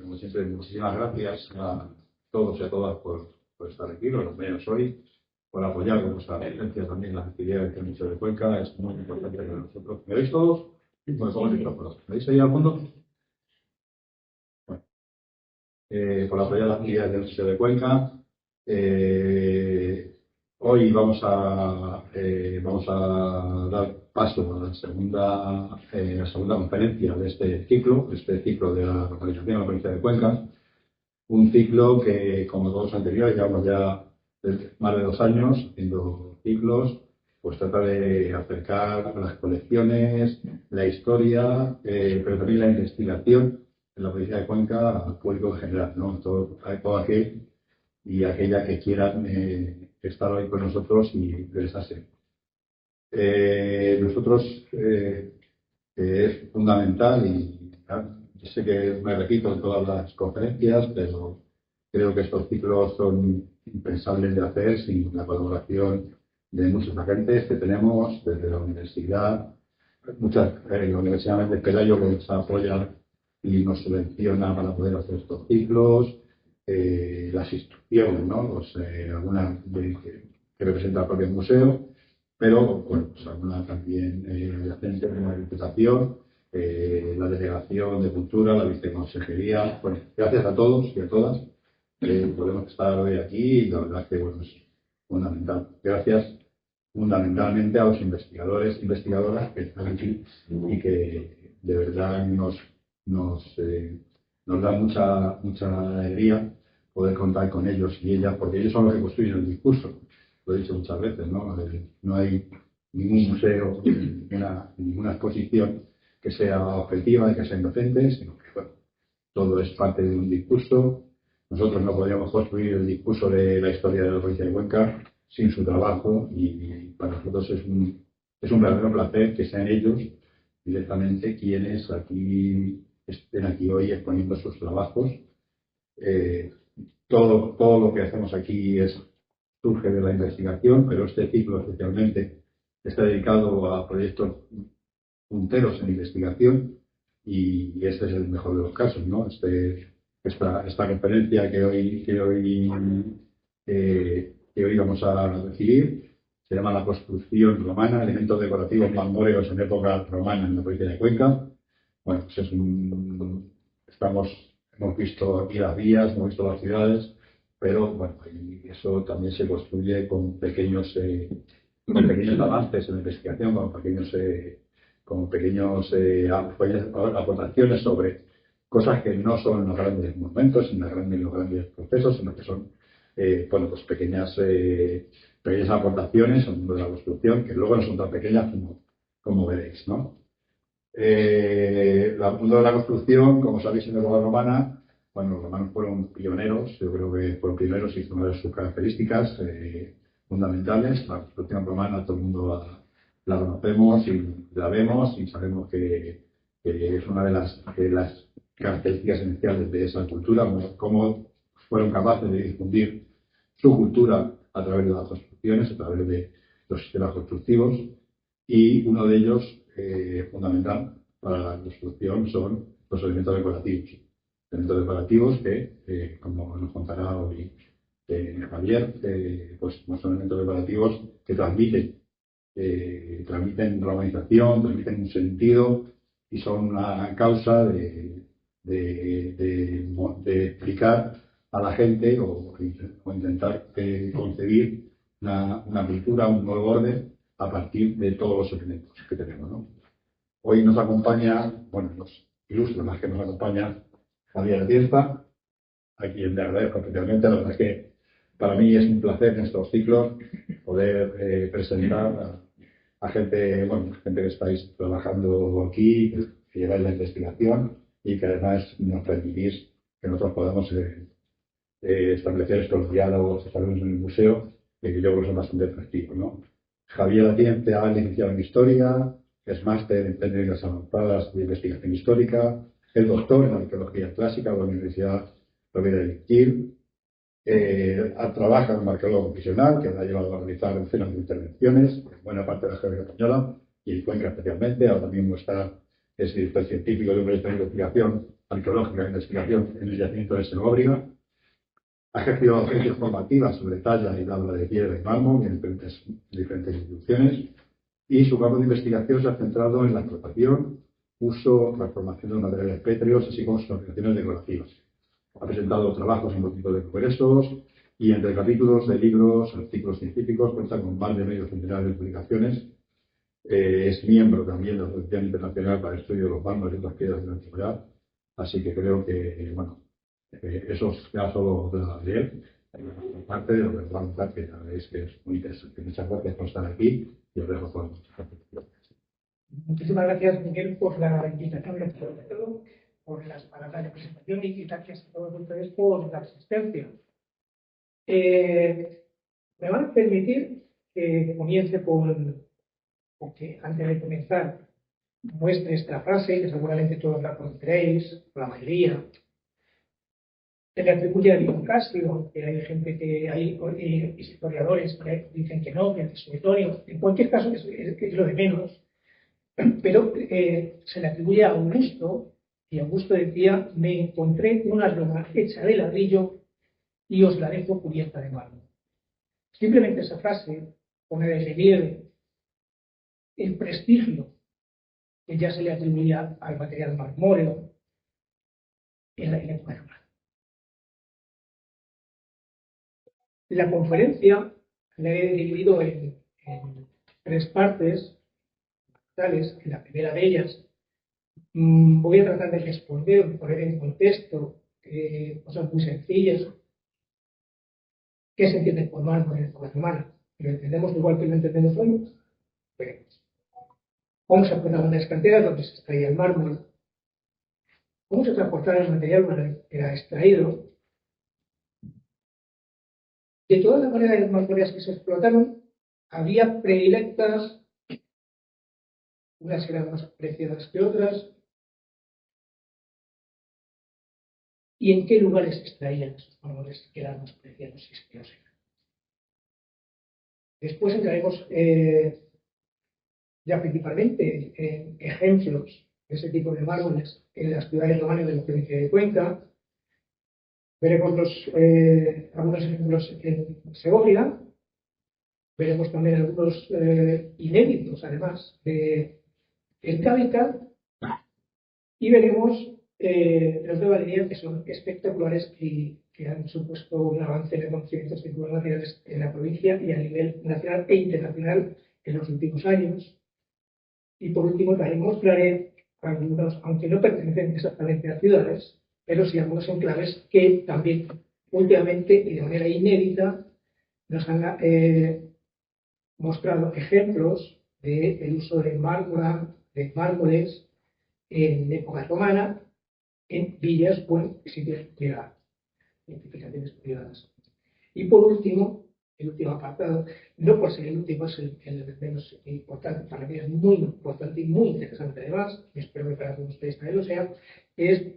Como siempre, muchísimas gracias a todos y a todas por estar aquí, los compañeros hoy, por apoyar con vuestra presencia también las actividades del Museo de Cuenca. Es muy importante para nosotros. ¿Me veis todos? Bueno, ¿cómo ¿me veis ahí al fondo? Bueno, por apoyar las actividades del Museo de Cuenca. Hoy vamos a dar paso a la segunda conferencia de este ciclo de la organización de la provincia de Cuenca. Un ciclo que, como todos los anteriores, llevamos ya más de 2 años haciendo ciclos, pues trata de acercar las colecciones, la historia, pero también la investigación en la provincia de Cuenca al público en general, ¿no? Todo aquel y aquella que quieran estar hoy con nosotros y interesarse. Es fundamental y yo sé que me repito en todas las conferencias, pero creo que estos ciclos son impensables de hacer sin la colaboración de muchos agentes que tenemos desde la universidad, la Universidad de Pelayo que nos apoya y nos subvenciona para poder hacer estos ciclos, las instituciones, ¿no? Algunas que representa el propio museo, pero bueno, pues alguna también la gente de la Diputación, la Delegación de Cultura, la Viceconsejería. Bueno, gracias a todos y a todas. Podemos estar hoy aquí y la verdad que bueno, es fundamental. Gracias fundamentalmente a los investigadores, investigadoras que están aquí y que de verdad nos da mucha alegría poder contar con ellos y ellas, porque ellos son los que construyen el discurso. Lo he dicho muchas veces, ¿no? No hay ningún museo, ninguna exposición que sea objetiva y que sea inocente, sino que, bueno, todo es parte de un discurso. Nosotros no podríamos construir el discurso de la historia de la provincia de Cuenca sin su trabajo y para nosotros es un verdadero placer que sean ellos directamente quienes estén aquí hoy exponiendo sus trabajos. Todo lo que hacemos aquí surge de la investigación, pero este ciclo especialmente está dedicado a proyectos punteros en investigación y este es el mejor de los casos, ¿no? Esta conferencia que hoy vamos a recibir se llama La construcción romana, elementos decorativos mamóreos en época romana en la provincia de Cuenca. Bueno, pues hemos visto aquí las vías, hemos visto las ciudades, pero bueno, y eso también se construye con pequeños avances en la investigación, con pequeñas aportaciones sobre cosas que no son los grandes monumentos, ni los grandes procesos, sino que son pues pequeñas aportaciones al mundo de la construcción, que luego no son tan pequeñas como veréis, ¿no? El mundo de la construcción, como sabéis, en la época romana, bueno, los romanos fueron pioneros, yo creo que fueron pioneros y es una de sus características fundamentales. La construcción romana, todo el mundo la conocemos y la vemos y sabemos que es una de las características esenciales de esa cultura, cómo fueron capaces de difundir su cultura a través de las construcciones, a través de los sistemas constructivos, y uno de ellos fundamental para la construcción son los elementos decorativos. Elementos decorativos que, como nos contará hoy Javier, pues son elementos decorativos que transmiten romanización, transmiten un sentido y son una causa de explicar a la gente o intentar concebir una cultura, un nuevo orden a partir de todos los elementos que tenemos, ¿no? Hoy nos acompaña, bueno, nos ilustra más que nos acompaña Javier Atienza, a quien le agradezco especialmente. La verdad es que para mí es un placer en estos ciclos poder presentar a gente que estáis trabajando aquí, que lleváis la investigación y que además nos permitís que nosotros podamos establecer estos diálogos en el museo, que yo creo que son bastante atractivos, ¿no? Javier Atienza es licenciado en Historia, es máster en técnicas avanzadas de investigación histórica, es doctor en arqueología clásica de la Universidad Rovira de Virgil, trabaja como arqueólogo profesional, que le ha llevado a realizar decenas de intervenciones en buena parte de la geografía española y en Cuenca especialmente. Ahora mismo está es director científico de un proyecto de investigación arqueológica de investigación en el yacimiento de Segovia. Ha ejercido docencias formativas sobre talla y tabla de piedra y mármol en diferentes instituciones, y su campo de investigación se ha centrado en la explotación, uso, transformación de los materiales pétreos, así como sus aplicaciones decorativas. Ha presentado trabajos en multitud de congresos y entre capítulos de libros, artículos científicos, cuenta con más de medio centenar de publicaciones. Es miembro también de la Asociación Internacional para el Estudio de los Mármoles y otras piedras de la Antigüedad, así que creo que, bueno, eso ya solo de él. Parte de lo que os va a contar, que ya veis que es muy interesante. Muchas gracias por estar aquí y os dejo con muchas gracias. Muchísimas gracias, Miguel, por la invitación, por las palabras de presentación y gracias a todos ustedes por la asistencia. Me van a permitir que comience porque antes de comenzar muestre esta frase, que seguramente todos la conoceréis, la mayoría. Se le atribuye a Diocasio, que hay gente hay historiadores que dicen que no, que es suetonio. En cualquier caso, es lo de menos. Pero se le atribuye a Augusto, y Augusto decía: me encontré una loma hecha de ladrillo y os la dejo cubierta de mármol. Simplemente esa frase pone de relieve el prestigio que ya se le atribuía al material marmóreo en la época romana. La conferencia la he dividido en 3 partes. En la primera de ellas voy a tratar de responder, poner en contexto cosas muy sencillas. ¿Qué se entiende por mármol en época romana? ¿Lo entendemos igual que lo entendemos hoy? Veremos. ¿Cómo se aportaban las canteras donde se extraía el mármol? ¿Cómo se transportaba el material una vez que era extraído? De todas las variedades mármoles que se explotaron, había predilectas, unas eran más preciadas que otras. ¿Y en qué lugares se extraían esos mármoles que eran más preciados y que los eran? Después entraremos ya principalmente en ejemplos de ese tipo de mármoles en las ciudades romanas de la provincia de Cuenca. Veremos algunos ejemplos en Segovia. Veremos también algunos inéditos, además, en Cádiz. Y veremos los de Valeria, que son espectaculares y que han supuesto un avance en el conocimiento de culturas materiales en la provincia y a nivel nacional e internacional en los últimos años. Y por último, también mostraré algunos, aunque no pertenecen exactamente a ciudades, pero sí algunos enclaves que también últimamente y de manera inédita nos han mostrado ejemplos del uso de mármoles en época romana en villas o en sitios privados, edificaciones privadas. Y por último, el último apartado, no por ser el último, es el menos importante, para mí es muy importante y muy interesante además, y espero que para todos ustedes también lo sea, es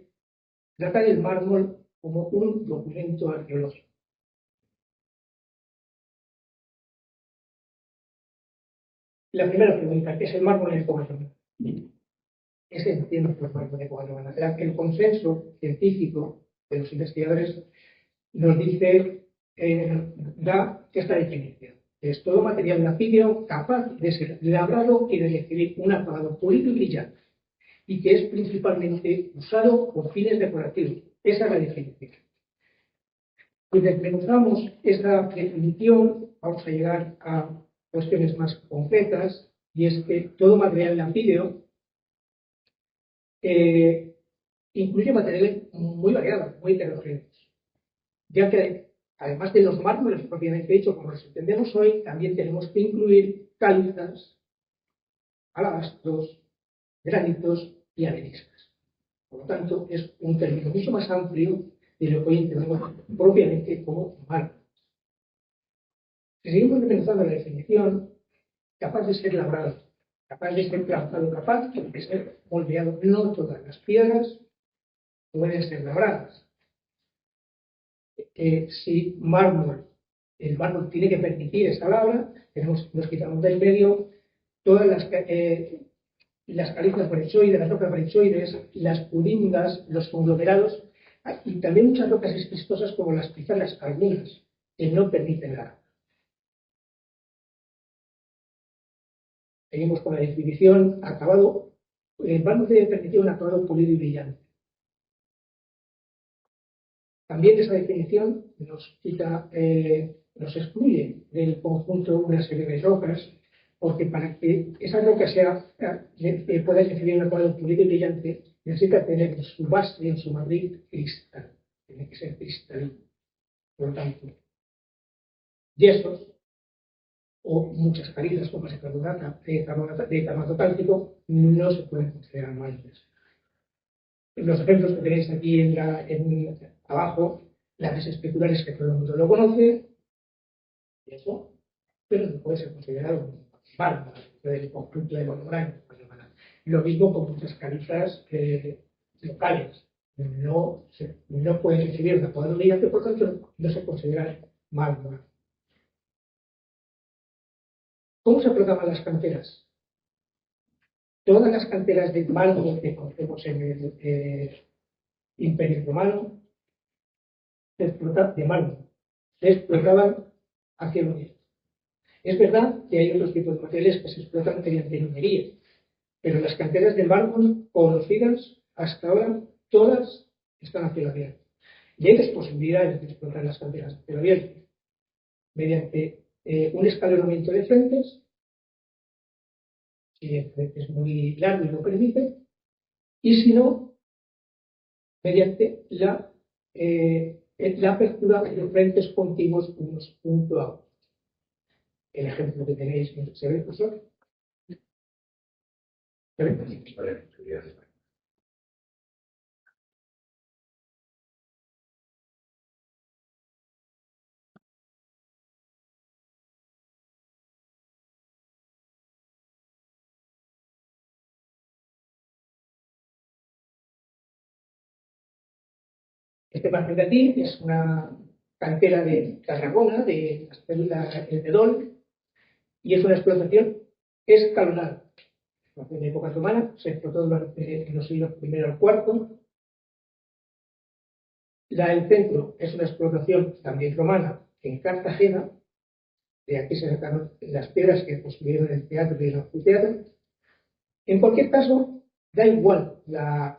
tratar el mármol como un documento arqueológico. La primera pregunta, ¿qué es el mármol en época romana? ¿Qué se entiende por mármol en época romana? El consenso científico de los investigadores nos dice, da esta definición. Es todo material lapideo capaz de ser labrado y de recibir un acabado pulido y brillante, y que es principalmente usado por fines decorativos. Esa es la definición. Si desmenuzamos esa definición, vamos a llegar a cuestiones más concretas, y es que todo material lapideo incluye materiales muy variados, muy heterogéneos, ya que además de los mármoles propiamente dicho, como los entendemos hoy, también tenemos que incluir calizas, alabastros, granitos y areniscas. Por lo tanto, es un término mucho más amplio de lo que hoy entendemos propiamente como mármoles. Si seguimos pensando en la definición, capaz de ser labrado, capaz de ser plantado, capaz de ser moldeado. No todas las piedras pueden ser labradas. Si el mármol tiene que permitir esa labra, nos quitamos del medio todas las las calizas brecciosas, las rocas brecciosas, las pulingas, los conglomerados, y también muchas rocas esquistosas como las pizarras algunas, que no permiten la. Seguimos con la definición: acabado. El barro debe permitir un acabado pulido y brillante. También esa definición nos quita, nos excluye del conjunto una serie de rocas, porque para que esa roca pueda recibir un acabado pulido y brillante, necesita tener en su base, en su matriz, cristal. Tiene que ser cristalino. Por lo tanto, yesos o muchas calizas como el carbonato cálcico no se pueden considerar mármoles. Los ejemplos que tenéis aquí abajo, las especulares que todo el mundo lo conoce, eso, pero no puede ser considerado un mármol del conjunto de monogramas. Lo mismo con muchas calizas locales. No pueden recibir un acabado brillante, por tanto, no se consideran mármol. ¿Cómo se programaban las canteras? Todas las canteras de mármol que conocemos en el Imperio Romano se explotaban hacia el oeste. Es verdad que hay otros tipos de materiales que se explotan mediante minería, pero las canteras de mármol conocidas hasta ahora, todas están hacia el abierto. Y hay dos posibilidades de explotar las canteras hacia el abierto: mediante un escalonamiento de frentes, si el frente es muy largo y lo permite, y si no, mediante la apertura de frentes contiguos unos junto a otros. El ejemplo que tenéis, ¿se ve, profesor? ¿Se ve? Este margen de aquí es una cantera de Tarragona, de la célula El Bedol, y es una explotación escalonada. En época romana se explotó durante los siglos I al IV. El centro es una explotación también romana en Cartagena. De aquí se sacaron las piedras que construyeron el teatro y el anfiteatro. En cualquier caso, da igual la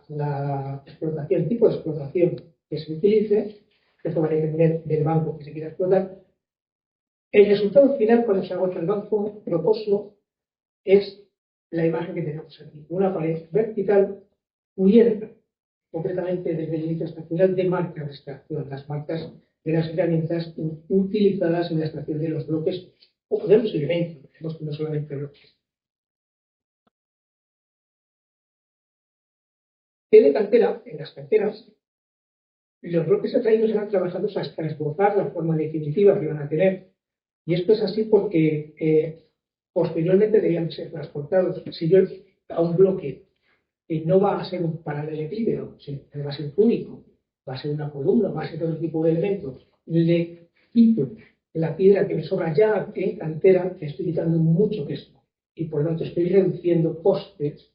explotación, el tipo de explotación que se utilice, esto va a depender del banco que se quiera explotar. El resultado final, cuando se agota el banco rocoso, es la imagen que tenemos aquí: una pared vertical cubierta completamente desde el inicio hasta el final de marcas de extracción, las marcas de las herramientas utilizadas en la extracción de los bloques o de los elementos, no solamente bloques. En cantera, en las canteras, los bloques extraídos eran trabajados hasta esbozar la forma definitiva que iban a tener. Y esto es así porque posteriormente debían ser transportados. Si yo a un bloque no va a ser un paralelepípedo, va a ser único, va a ser una columna, va a ser otro tipo de elementos, le quito la piedra que me sobra ya en cantera, le estoy quitando mucho peso. Y por lo tanto estoy reduciendo costes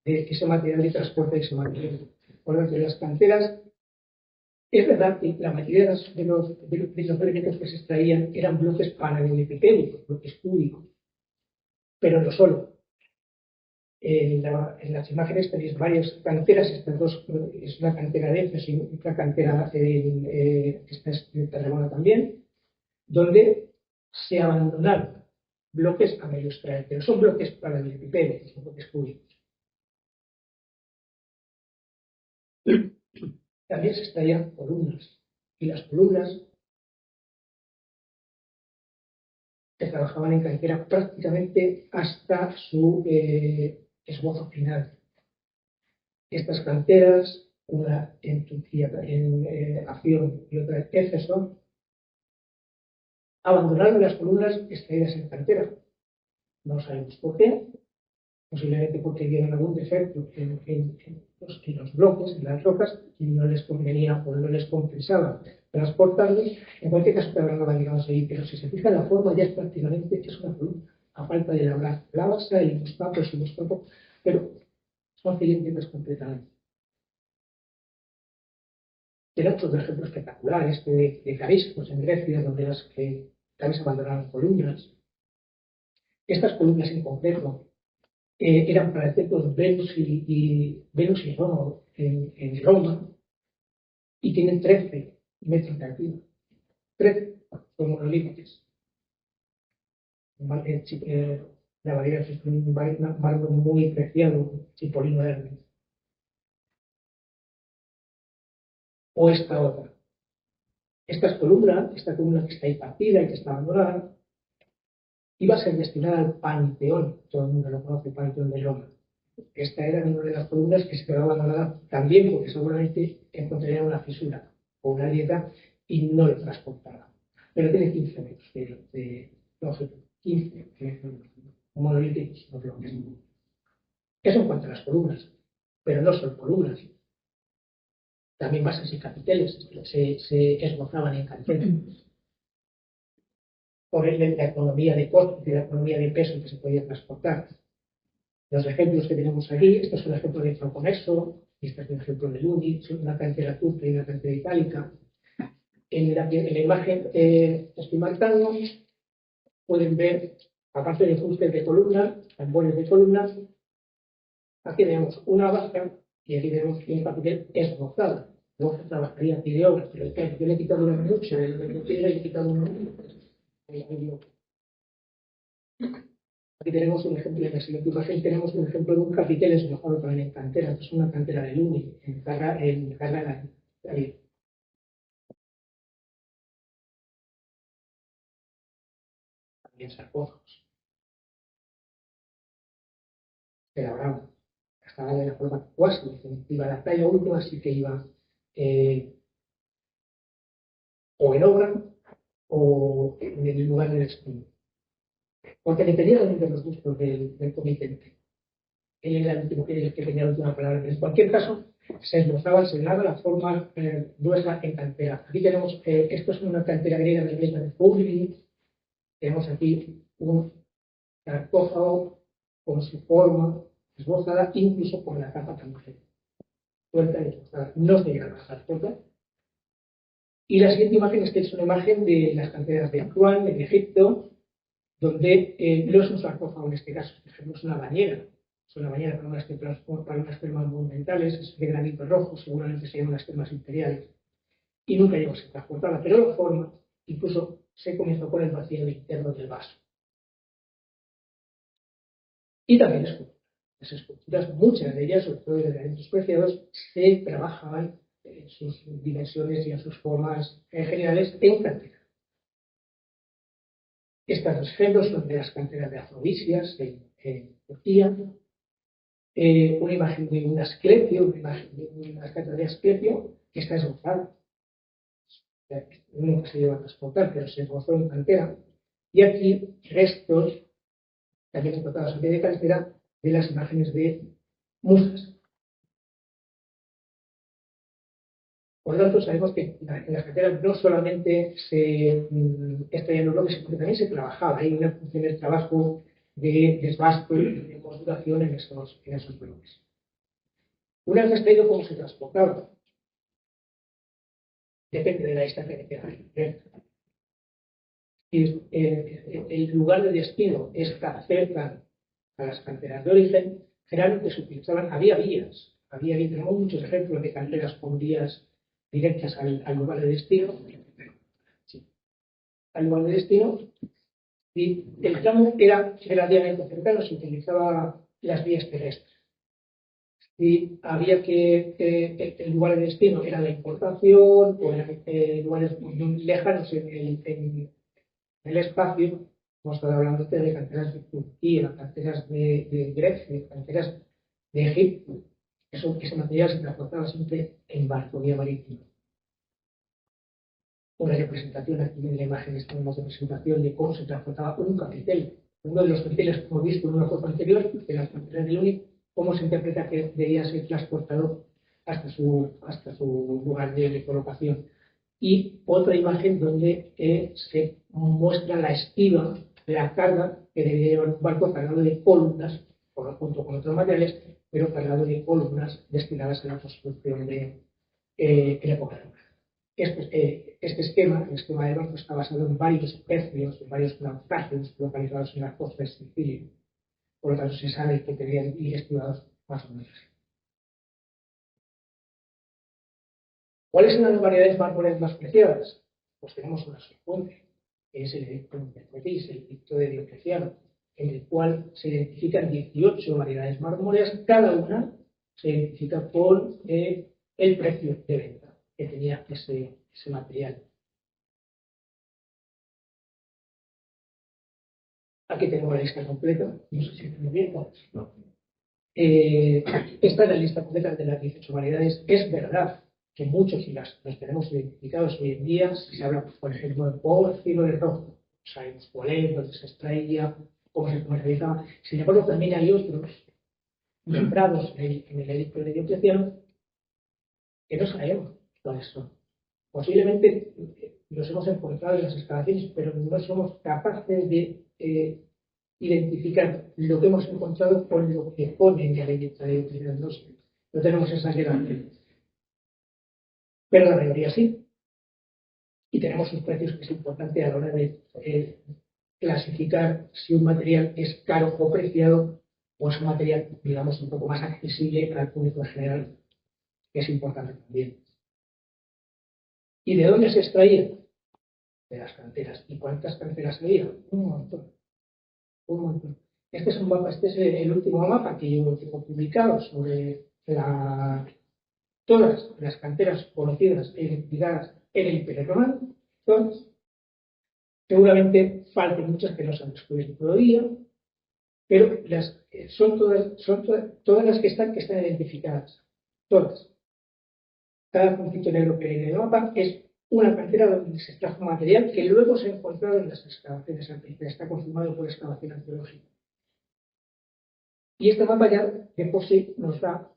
de ese material de transporte de ese material. Por lo tanto, en las canteras, es verdad que la mayoría de los elementos que se extraían eran bloques paralelepípedos, bloques cúbicos, pero no solo. En las imágenes tenéis varias canteras, estas dos, es una cantera de Éfeso y otra cantera esta es de Tarragona también, donde se abandonaron bloques a medio extraer, pero son bloques paralelepípedos, son bloques cúbicos. También se extraían columnas, y las columnas se trabajaban en cantera prácticamente hasta su esbozo final. Estas canteras, una en Turquía, en Afión y otra en Éfeso, abandonaron las columnas extraídas en cantera. No sabemos por qué, posiblemente porque vieron algún defecto en los bloques, en las rocas, y no les convenía o no les compensaba transportarlos. En cualquier caso, quedaron abandonados ahí, pero si se fija la forma ya es prácticamente es una columna, a falta de labrar la base y los tapos y los topos, pero son cilíndricos completamente. Tiene otro ejemplo espectacular, de Cariscos en Grecia, donde las que también se abandonaron columnas. Estas columnas en concreto eran para el templo de Venus y Rómulo en Roma, y tienen 13 metros de altura. 13 son monolíticos. La madera es un mármol muy preciado, cipolino verde. O esta otra. Esta columna que está ahí partida y que está abandonada, iba a ser destinada al Panteón. Todo el mundo lo conoce, el Panteón de Roma. Esta era una de las columnas que se quedaba abandonada también porque seguramente encontraría una fisura o una grieta y no lo transportaba. Pero tiene 15 metros de longitud. 15 metros. Un monolítico no creo que es. Eso en cuanto a las columnas. Pero no son columnas. También bases y capiteles se esbozaban en canteras. Por la economía de coste y la economía de peso que se podía transportar. Los ejemplos que tenemos aquí, esto es un ejemplo de tronconexo, y este es un ejemplo de Luni, una cantera turca y una cantera itálica. En la imagen que estoy marcando, pueden ver, aparte de fustes de columna, tambores de columna, aquí tenemos una baja y aquí tenemos un papel esbozado. Luego se trabajaría aquí de obra, pero yo le he quitado mucho de piedra y le he quitado un. Aquí tenemos un ejemplo, en la siguiente imagen tenemos un ejemplo de un capitel esbozado también en cantera. Esto es una cantera de Luni, en Carrara. También sarcófagos. Elaborados. Estaba de la forma cuasi definitiva. La talla última sí que iba o en obra o en el lugar del estudio. Porque dependía de los gustos del comitente. Él era el último que tenía la última palabra. En cualquier caso, se esbozaba, se daba la forma gruesa en cantera. Aquí tenemos, esto es una cantera griega de la iglesia de Publi. Tenemos aquí un sarcófago con su forma esbozada, incluso con la capa también. Puerta y esbozada. No se llega a transportar. Y la siguiente imagen es una imagen de las canteras de Asuán, en Egipto, donde no es un sarcófago en este caso, por ejemplo, es una bañera. Es una bañera para unas termas monumentales, es de granito rojo, seguramente serían unas termas imperiales. Y nunca llegó a ser transportada, pero la forma, incluso se comenzó con el vacío interno del vaso. Y también las esculturas, muchas de ellas, sobre todo de elementos preciados, se trabajaban en sus dimensiones y en sus formas generales en cantera. Estos dos ejemplos son de las canteras de Afrodisias, en Turquía. Una imagen de un Asclepio, una imagen de una cantera de Asclepio, que está esbozada. Nunca se lleva a transportar, pero se esbozó en cantera. Y aquí restos, también encontrados a pie de cantera, de las imágenes de musas. Por lo tanto, sabemos que en las canteras no solamente se extraían los bloques, sino que también se trabajaba. Hay una función de trabajo de desbasto y de modulación en esos bloques. Una vez extraído, ¿cómo se transportaba? Depende de la distancia que tenga. Si el lugar de destino está cerca a las canteras de origen, generalmente se utilizaban, había vías, tenemos muchos ejemplos de canteras con vías directas al lugar de destino. Sí. Al lugar de destino, y el tramo era relativamente cercano, se utilizaban las vías terrestres. Y había el lugar de destino era la importación, o eran lugares muy lejanos en el espacio. Hemos estado hablando de canteras de Turquía, canteras de Grecia, canteras de Egipto. Ese material se transportaba siempre en barco, vía marítima. Una representación aquí en la imagen, esta una representación de cómo se transportaba un capitel. Uno de los capiteles que hemos visto en una foto anterior, de las canteras de Luni, cómo se interpreta que debía ser transportado hasta su lugar de colocación. Y otra imagen donde se muestra la estiba, la carga que debía llevar un barco cargado de columnas junto con otros materiales, pero cargado de columnas destinadas a la construcción de la época romana. Este esquema, el esquema de Barco, está basado en varios tercios, en varios naufragios localizados en la costa de Sicilia. Por lo tanto, se sabe que deberían ir estudiados más o menos así. ¿Cuáles son las variedades mármoles más preciadas? Pues tenemos una secuencia, que es el edicto de Betis, el edicto de Diocleciano, en el cual se identifican 18 variedades mármoles, cada una se identifica con el precio de venta que tenía ese material. Aquí tenemos la lista completa, no sé si lo bien. No. Esta es la lista completa de las 18 variedades. Es verdad que muchos y las tenemos identificados hoy en día. Si se habla, por ejemplo, de pórfido de rojo, sabemos cuál es, dónde se extraía, cómo se comercializaba. Sin embargo, también hay otros nombrados en el edicto de Diocleciano que no sabemos cuáles son. Posiblemente los hemos encontrado en las excavaciones, pero no somos capaces de identificar lo que hemos encontrado con lo que pone en la edicto de Diocleciano. No tenemos esa guerra. Pero la mayoría sí. Y tenemos sus precios, que es importante a la hora de clasificar si un material es caro o preciado o es un material, digamos, un poco más accesible al público en general, que es importante también. ¿Y de dónde se extraía? De las canteras. ¿Y cuántas canteras había? Un montón. Un montón. Este es un mapa, este es el último mapa que yo tengo publicado sobre todas las canteras conocidas e identificadas en el Imperio Romano. Todas. Seguramente falten muchas que no se han descubierto todavía, pero son todas las que están identificadas. Todas. Cada puntito negro que hay en el mapa es una cantera donde se extrajo material que luego se ha encontrado en las excavaciones arqueológicas. Está confirmado por excavación arqueológica. Y este mapa ya de por sí nos da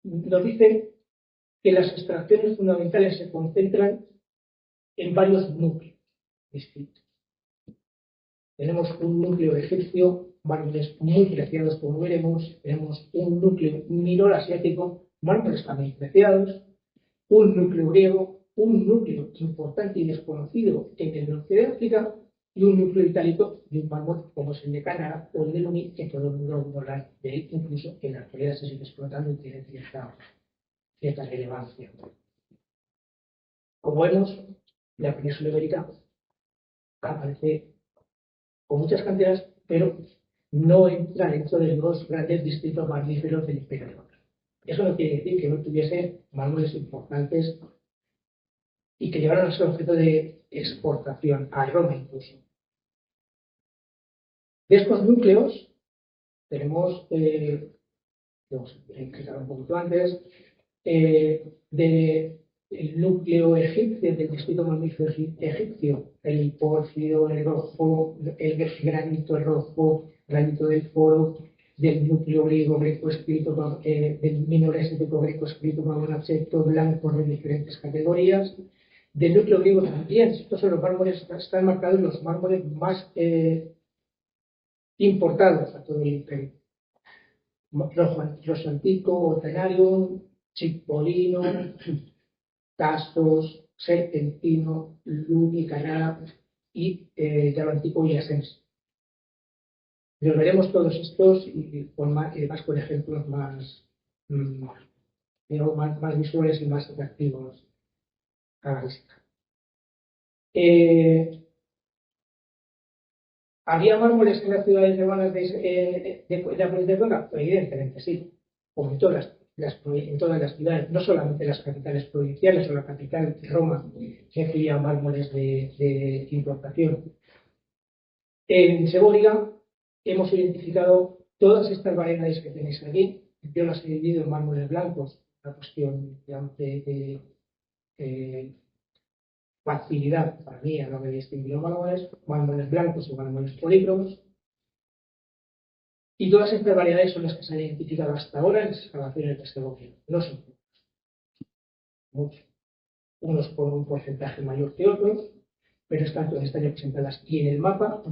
nos dice que las extracciones fundamentales se concentran en varios núcleos distintos. Tenemos un núcleo egipcio, mármoles muy preciados, como veremos. Tenemos un núcleo minor asiático, mármoles también preciados. Un núcleo griego, un núcleo importante y desconocido en el norte de África, y un núcleo itálico de un mármol como es el de Carrara o el de Luni, que todo el mundo habla de él, incluso en la actualidad se sigue explotando y tiene cierta relevancia. Como vemos, la península ibérica aparece con muchas canteras, pero no entra dentro de los grandes distritos mamíferos del Imperio Romano. Eso no quiere decir que no tuviese mármoles importantes y que llevaron a ser objeto de exportación a Roma incluso. De estos núcleos tenemos, vamos a explicar un poquito antes, del núcleo egipcio, del distrito mamífero egipcio, el pórfido, el rojo, el granito rojo, granito del foro, del núcleo griego, greco escrito, del menor asiático, greco escrito, marrón acepto, blanco de diferentes categorías. Del núcleo griego también, estos son los mármoles, están marcados los mármoles más importados a todo el imperio. Rosso antico, Tenarium, Cipolino, Tastos, Serpentino, Luni, Carrara y Yalo Antico y Asens. Los veremos todos estos y más con ejemplos más visuales y más atractivos a la vista. ¿Había mármoles en las ciudades romanas de la provincia de Cuenca? Pues evidentemente sí, como en todas las ciudades, no solamente las capitales provinciales o la capital de Roma, que hacía mármoles de importación. En Segóriga hemos identificado todas estas variedades que tenéis aquí. Yo las he dividido en mármoles blancos, una cuestión de facilidad para mí a la hora de distinguir los mármoles blancos y mármoles polícromos. Y todas estas variedades son las que se han identificado hasta ahora en las excavaciones de Segovia. No son muchos. Unos por un porcentaje mayor que otros, pero están todas presentadas. Y en el mapa,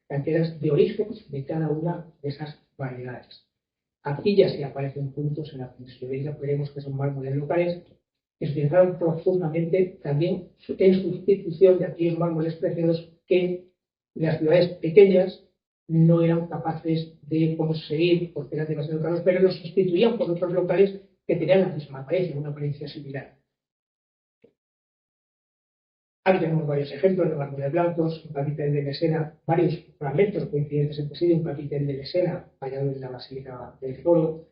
canteras de origen de cada una de esas variedades. Aquí ya sí aparecen puntos en la península ibérica, veremos que son mármoles locales que se utilizaron profundamente también en sustitución de aquellos mármoles preciados que las ciudades pequeñas no eran capaces de conseguir porque eran demasiado caros, pero los sustituían por otros locales que tenían la misma apariencia, una apariencia similar. Aquí tenemos varios ejemplos de mármoles blancos, un capitel de Mesena, varios fragmentos coincidentes entre sí de un capitel de Mesena hallado en la Basílica del Foro.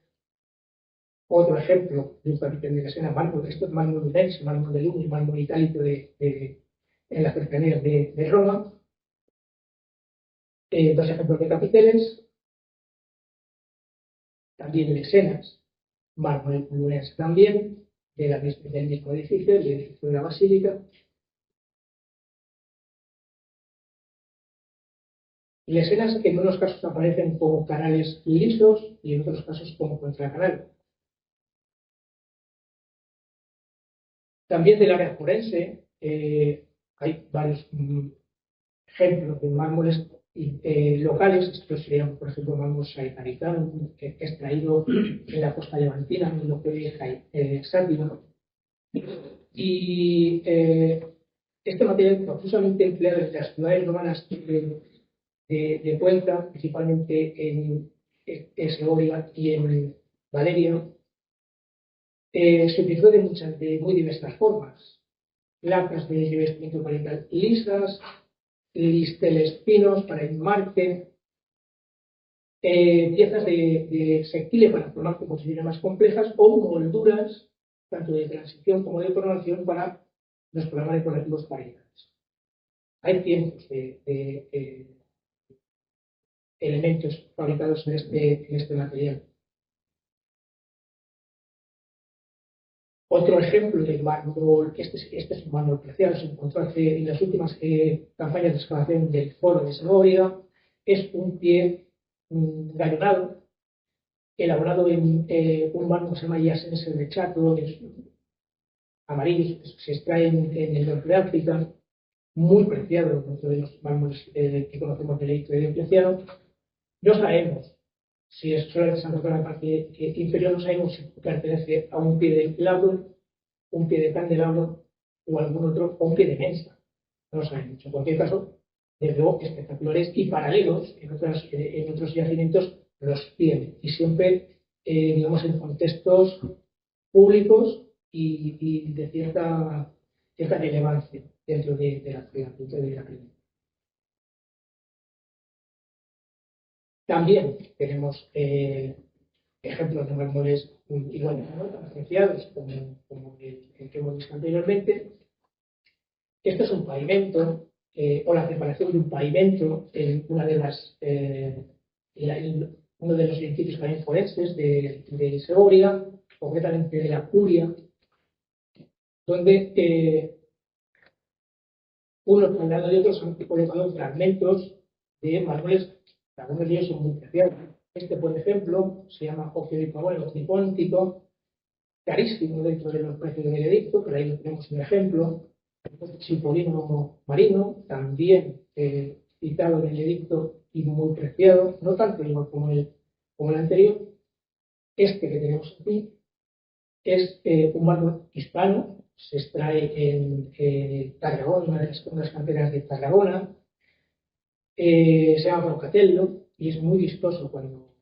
Otro ejemplo de un capitel de Mesena, mármol, esto es mármol lunense, mármol de Luni, mármol itálico en las cercanías de Roma. Dos ejemplos de capiteles, también lesenas, mármol lunense también, del mismo edificio, el edificio de la Basílica. Lesenas que en unos casos aparecen como canales lisos y en otros casos como contracanal. También del área forense hay varios ejemplos de mármoles locales. Estos serían, por ejemplo, mármol saiparitano, extraído en la costa levantina, en lo que es Sátiro. Y este material profusamente empleado en las ciudades romanas de Cuenca, principalmente en Segovia y en Valeria, se utilizó de muy diversas formas. Placas de revestimiento parietal lisas, listeles finos para enmarque, piezas de sectile para formar composiciones más complejas o molduras, tanto de transición como de coronación, para los programas decorativos parietales. Hay cientos de elementos fabricados en este material. Otro ejemplo de mármol, este es un mármol preciado, se encontró en las últimas campañas de excavación del Foro de Segovia. Es un pie gallonado, elaborado en un mármol que se llama Iasense de Chato, amarillo, se extrae en el norte de África, muy preciado dentro de los mármoles que conocemos del Edicto de Diocleciano. No sabemos si es solo de Santo en la parte inferior, no sabemos si pertenece a un pie de glabro, un pie de candelabro o algún otro, o un pie de mensa. No lo sabemos. En cualquier caso, desde luego, espectaculares y paralelos en otros yacimientos los tienen. Y siempre, digamos, en contextos públicos y de cierta relevancia dentro de la ciudad, dentro de la ciudad. También tenemos ejemplos de mármoles igual tan apreciados como el que hemos visto anteriormente. Esto es un pavimento o la preparación de un pavimento en uno de los edificios también forenses de Segovia, concretamente de la Curia, donde unos al lado de otros han colocado fragmentos de mármoles. Algunos de ellos son muy preciados. Este, por ejemplo, se llama óxido de Pavón, ocipóntico, carísimo dentro de los precios de Benedicto, pero ahí lo tenemos un ejemplo. Cipolino marino, también citado en el Edicto y muy preciado, no tanto igual como el anterior. Este que tenemos aquí es un mármol hispano, se extrae en Tarragona, una de las canteras de Tarragona. Se llama Brocatello y es muy vistoso cuando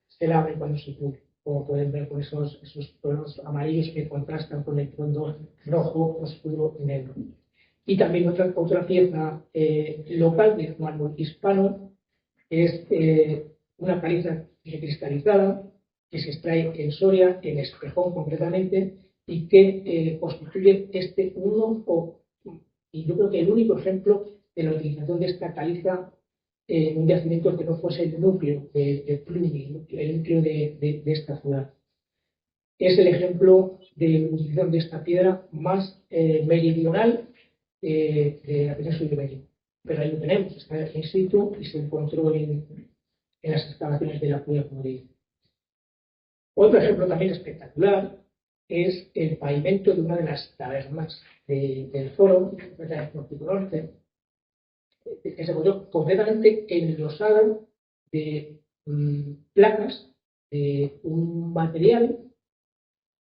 se abre y cuando se pule, como pueden ver con esos tonos amarillos que contrastan con el fondo rojo oscuro y negro. Y también otra pieza local de mármol hispano es una caliza cristalizada que se extrae en Soria, en Espejón concretamente, y que constituye y yo creo que el único ejemplo de la utilización de esta caliza en un yacimiento que no fuese el núcleo de Cluny, el núcleo de esta ciudad. Es el ejemplo de utilización de esta piedra más meridional de la península ibérica. Pero ahí lo tenemos, está in situ y se encontró en las excavaciones de la Curia, como digo. Otro ejemplo también espectacular es el pavimento de una de las tabernas del Foro, de Pórtico Norte, que se encontró completamente enlosada de placas de un material,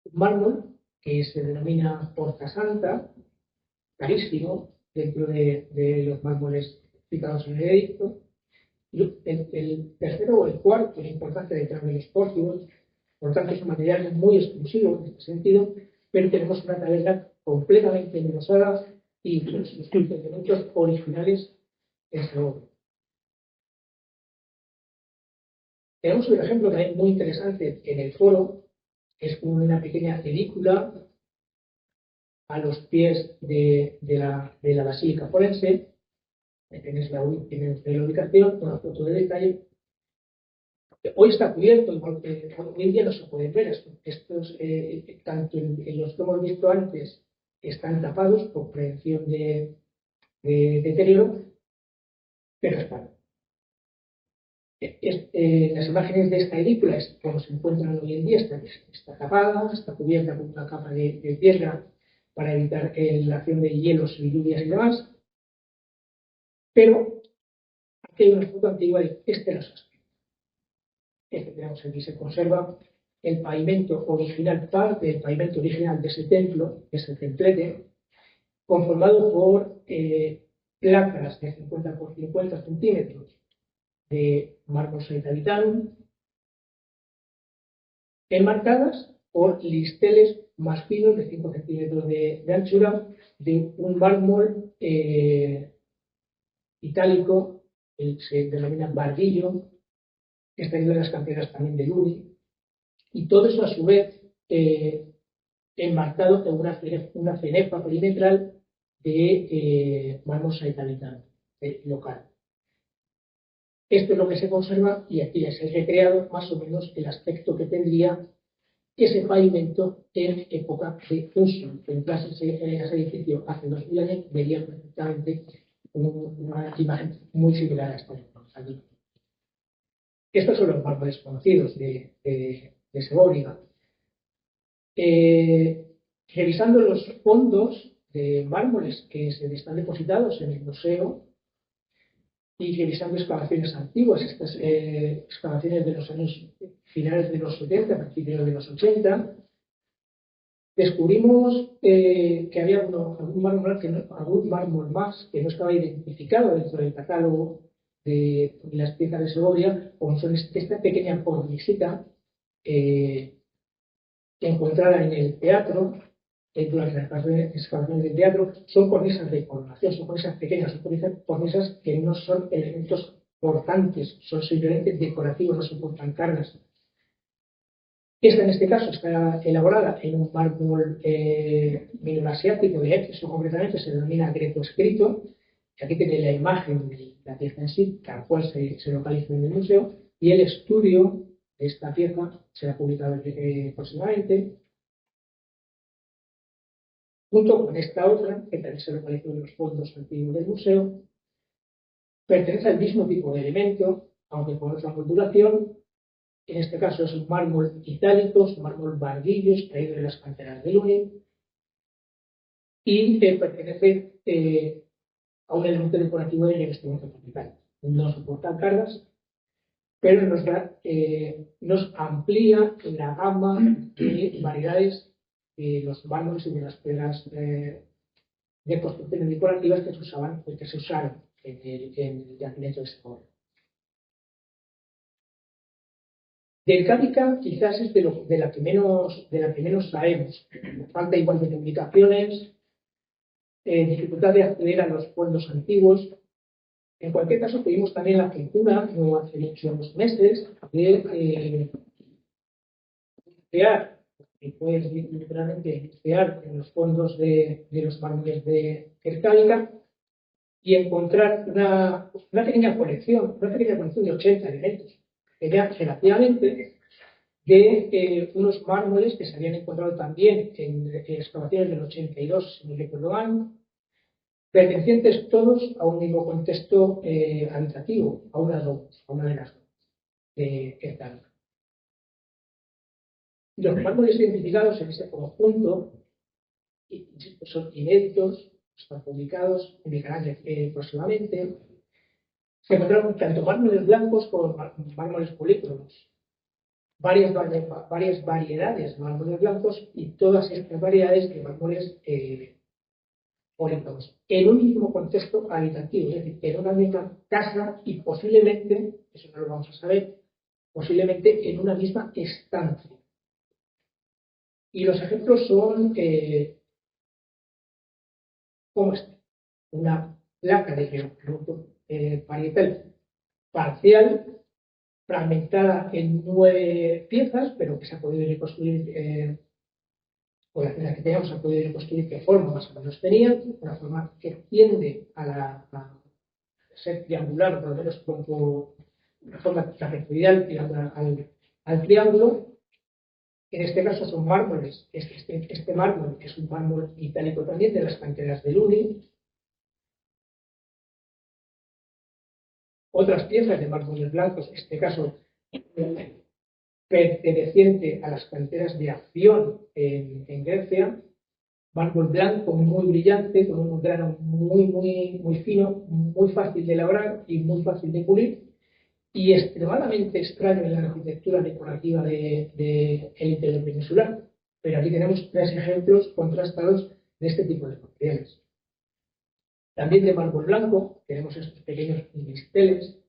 un mármol, que se denomina Porta Santa, carísimo, dentro de los mármoles citados en el edicto. Y el tercero o el cuarto es importante detrás de los pórtigos, por lo tanto es un material muy exclusivo en este sentido, pero tenemos una taberna completamente enlosada y los elementos originales en Segovia. Tenemos un ejemplo también muy interesante en el foro, es una pequeña edícula a los pies de la Basílica Forense. Tienes la ubicación, una foto de detalle. Hoy está cubierto, igual que hoy en día no se pueden ver. Estos, tanto en los que hemos visto antes, están tapados por prevención de deterioro, pero están. Las imágenes de esta edícula es como se encuentran hoy en día, está tapada, está cubierta con una capa de piedra para evitar la acción de hielos y lluvias y demás, pero aquí hay una foto antigua de este los aspectos. Tenemos aquí se conserva el pavimento original, parte del pavimento original de ese templo, ese templete, conformado por placas de 50 por 50 centímetros de mármol saitalitanum, enmarcadas por listeles más finos de 5 centímetros de anchura de un mármol itálico, se denomina bardillo, extraído de las canteras también de Luni, y todo eso a su vez enmarcado en una cenefa perimetral de mármol saitalitano local. Esto es lo que se conserva y aquí ya se ha recreado más o menos el aspecto que tendría ese pavimento en época de uso. En ese edificio hace 2000 años verían perfectamente una imagen muy similar a esta aquí. Estos son los mármoles conocidos de Segovia. Revisando los fondos de mármoles que se están depositados en el museo y revisando excavaciones antiguas, estas excavaciones de los años finales de los 70, principios de los 80, descubrimos que había algún mármol más que no estaba identificado dentro del catálogo de las piezas de Segovia, como son esta pequeña cornisita encontrada en el teatro, durante las excavaciones del teatro. Son cornisas de coronación, son cornisas pequeñas, son cornisas que no son elementos portantes, son simplemente decorativos, no soportan cargas. Esta, en este caso, está elaborada en un mármol menor-asiático de Éfeso, concretamente se denomina greco escrito. Aquí tiene la imagen de la pieza en sí, tal cual se localiza en el museo, y el estudio de esta pieza se ha publicado próximamente, junto con esta otra, que también se localiza en los fondos antiguos del museo. Pertenece al mismo tipo de elemento, aunque con otra molduración. En este caso es un mármol itálico, es un mármol bardillo, extraído de las canteras de Luni, y pertenece a un elemento decorativo de revestimiento tropical. No soporta cargas, pero nos amplía la gama de variedades de los mármoles y de las piedras de construcciones decorativas que se usaron en el yacimiento de Segovia. Del Cádica quizás es de la que menos sabemos. Falta igual de publicaciones, dificultad de acceder a los fondos antiguos. En cualquier caso, tuvimos también la aventura, no hace muchos meses, de bucear, y puedes literalmente bucear en los fondos de los mármoles de Cádica y encontrar una pequeña colección de 80 elementos. Ya relativamente de unos mármoles que se habían encontrado también en excavaciones del 82, si no recuerdo mal, pertenecientes todos a un mismo contexto habitativo, a una de las dos de Cádiz. Los mármoles identificados en ese conjunto son inéditos, están publicados, publicarán próximamente. se encontraron tanto mármoles blancos como mármoles polícromos, varias variedades de mármoles blancos y todas estas variedades de mármoles polícromos, en un mismo contexto habitativo, es decir, en una misma casa y posiblemente, eso no lo vamos a saber, posiblemente en una misma estancia. Y los ejemplos son como este, una placa de parietal parcial, fragmentada en 9 piezas, pero que se ha podido reconstruir, por las piezas que teníamos, se ha podido reconstruir qué forma más o menos tenía, una forma que tiende a ser triangular, o por lo menos como una forma trapezoidal tirando al triángulo. En este caso son mármoles. Este mármol es un mármol itálico también de las canteras de Luni. Otras piezas de mármoles blancos, en este caso perteneciente a las canteras de Acción en Grecia. Mármol blanco muy brillante, con un grano muy fino, muy fácil de elaborar y muy fácil de pulir. Y extremadamente extraño en la arquitectura decorativa del interior peninsular. Pero aquí tenemos 3 ejemplos contrastados de este tipo de materiales. También de mármol blanco tenemos estos pequeños listeles.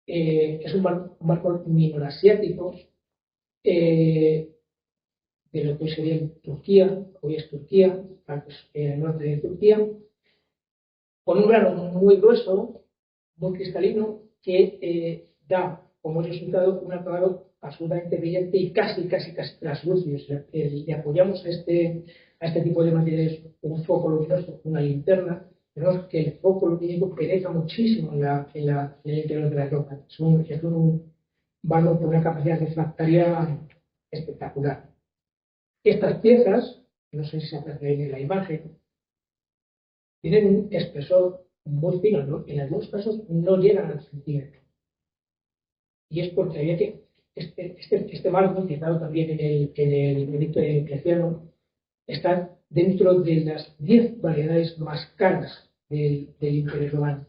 Es un mármol minorasiático de lo que hoy sería Turquía, hoy es Turquía, en el norte de Turquía, con un grano muy grueso, muy cristalino, que da como resultado un acabado absolutamente brillante y casi translúcido. Le apoyamos a este tipo de materiales un foco luminoso, una linterna, vemos que el foco lumínico penetra muchísimo en el interior de la roca. Es un mármol con una capacidad refractaria espectacular. Estas piezas, no sé si se aprecia en la imagen, tienen un espesor muy fino, ¿no? En algunos casos no llegan al centímetro. Y es porque había que. Este mármol, citado también en el edicto de Diocleciano, está dentro de las 10 variedades más caras del Imperio Romano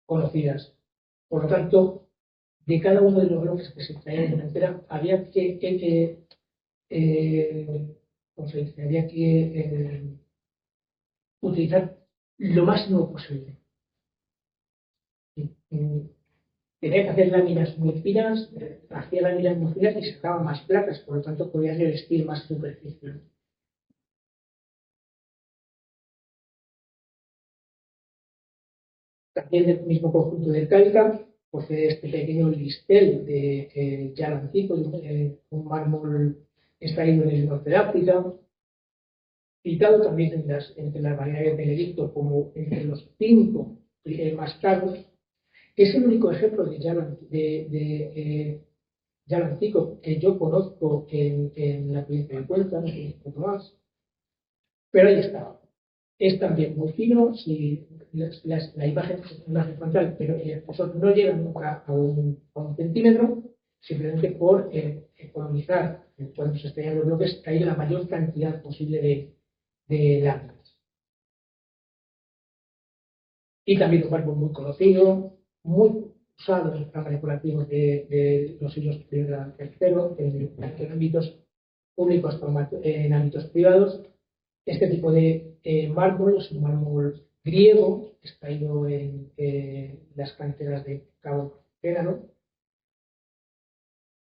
conocidas. Por lo tanto, de cada uno de los bloques que se traían de la cantera, había que ¿cómo se dice? Había que utilizar lo máximo posible. Tenía que hacer láminas muy finas, hacía láminas muy finas y sacaba más placas, por lo tanto podía revestir más superficie. También del mismo conjunto de calca posee este pequeño listel de llano antiguo, un mármol extraído en el norte de África, citado también entre las variedades del edicto como entre los 5 más caros. Es el único ejemplo de llano antiguo que yo conozco en la provincia de Cuenca, no sé un poco más, pero ahí está. Es también muy fino, si la imagen es una imagen frontal, pero el espesor no llega nunca a un centímetro, simplemente por economizar cuando se estrellan los bloques, traer la mayor cantidad posible de láminas. Y también un mármol muy conocido, muy usado en los programas decorativos de los siglos I al III, en ámbitos públicos como en ámbitos privados. Este tipo de mármol es un mármol griego, extraído en las canteras de Cabo Pénano.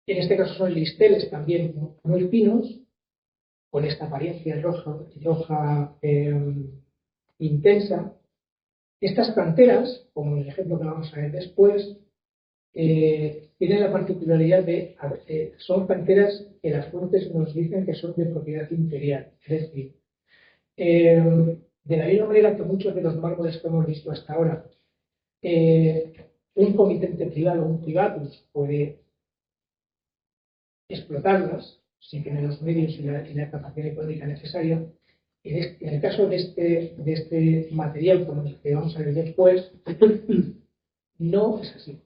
En este caso son listeles también muy finos, con esta apariencia roja intensa. Estas canteras, como en el ejemplo que vamos a ver después, tienen la particularidad de son canteras que las fuentes nos dicen que son de propiedad imperial, es decir, de la misma manera que muchos de los mármoles que hemos visto hasta ahora, un comitente privado, un privatus, puede explotarlas si tiene los medios y la capacidad económica necesaria. En el caso de este material, como el que vamos a ver después, no es así.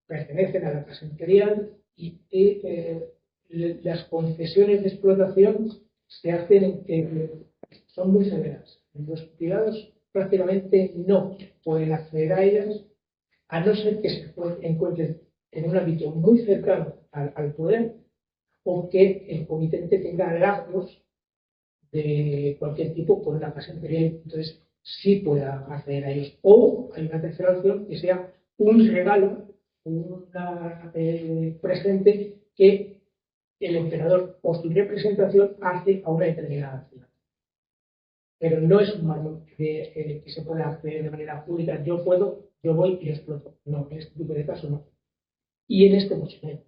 Pertenecen a la casa imperial y las concesiones de explotación se hacen son muy severas. Los privados prácticamente no pueden acceder a ellas a no ser que se encuentre en un ámbito muy cercano al poder o que el comitente tenga lazos de cualquier tipo con la casa imperial, entonces sí pueda acceder a ellos. O hay una tercera opción que sea un regalo, un presente que el emperador o su representación hace a una determinada ciudad. Pero no es un mármol que se pueda hacer de manera pública. Yo puedo, yo voy y lo exploto. No, en este tipo de casos no. Y en este mucho menos.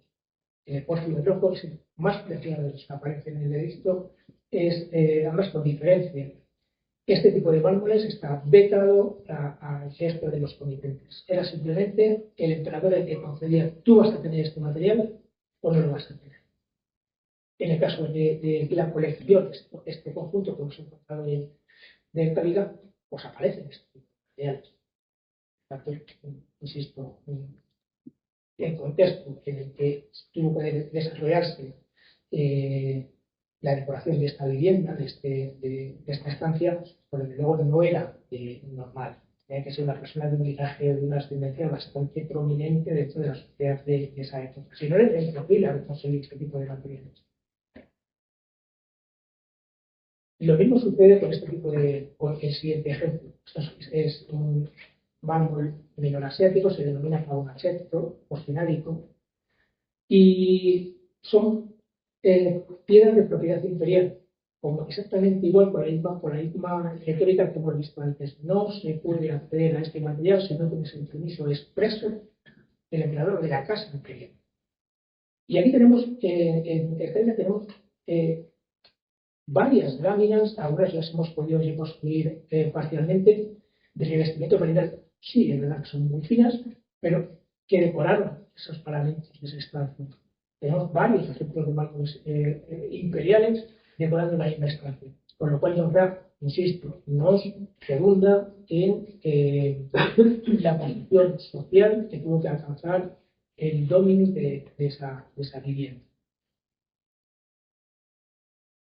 El Pórfido rojo es el más preciado de los que aparecen en el edicto. Es, además, con diferencia. Este tipo de mármoles está vetado al gesto de los comitentes. Era simplemente el emperador el que concedía: tú vas a tener este material o no lo vas a tener. En el caso de la colección, este conjunto que hemos encontrado de calidad, pues aparecen estos tipos de materiales. Tanto, insisto, el contexto en el que tuvo que desarrollarse la decoración de esta vivienda, de esta estancia, por desde luego no era normal. Tenía que ser una persona de un linaje o de una ascendencia bastante prominente dentro de la sociedad de esa época. Si no, era imposible conseguir este tipo de materiales. Lo mismo sucede con este tipo con el siguiente ejemplo. Esto es un mármol menor-asiático, se denomina faunachetto o sinádico, y son piedras de propiedad imperial, como exactamente igual por la misma retórica que hemos visto antes. No se puede acceder a este material si no tienes el permiso expreso del emperador de la casa imperial. Y aquí tenemos, en Excel tenemos varias láminas, algunas las hemos podido reconstruir parcialmente, de revestimiento variedad. Sí, es verdad que son muy finas, pero que decoraron esos paramentos de ese estancia. Tenemos varios ejemplos de mármoles imperiales decorando la misma estancia, con lo cual nombrar, insisto, nos redunda en la posición social que tuvo que alcanzar el dominio de esa vivienda.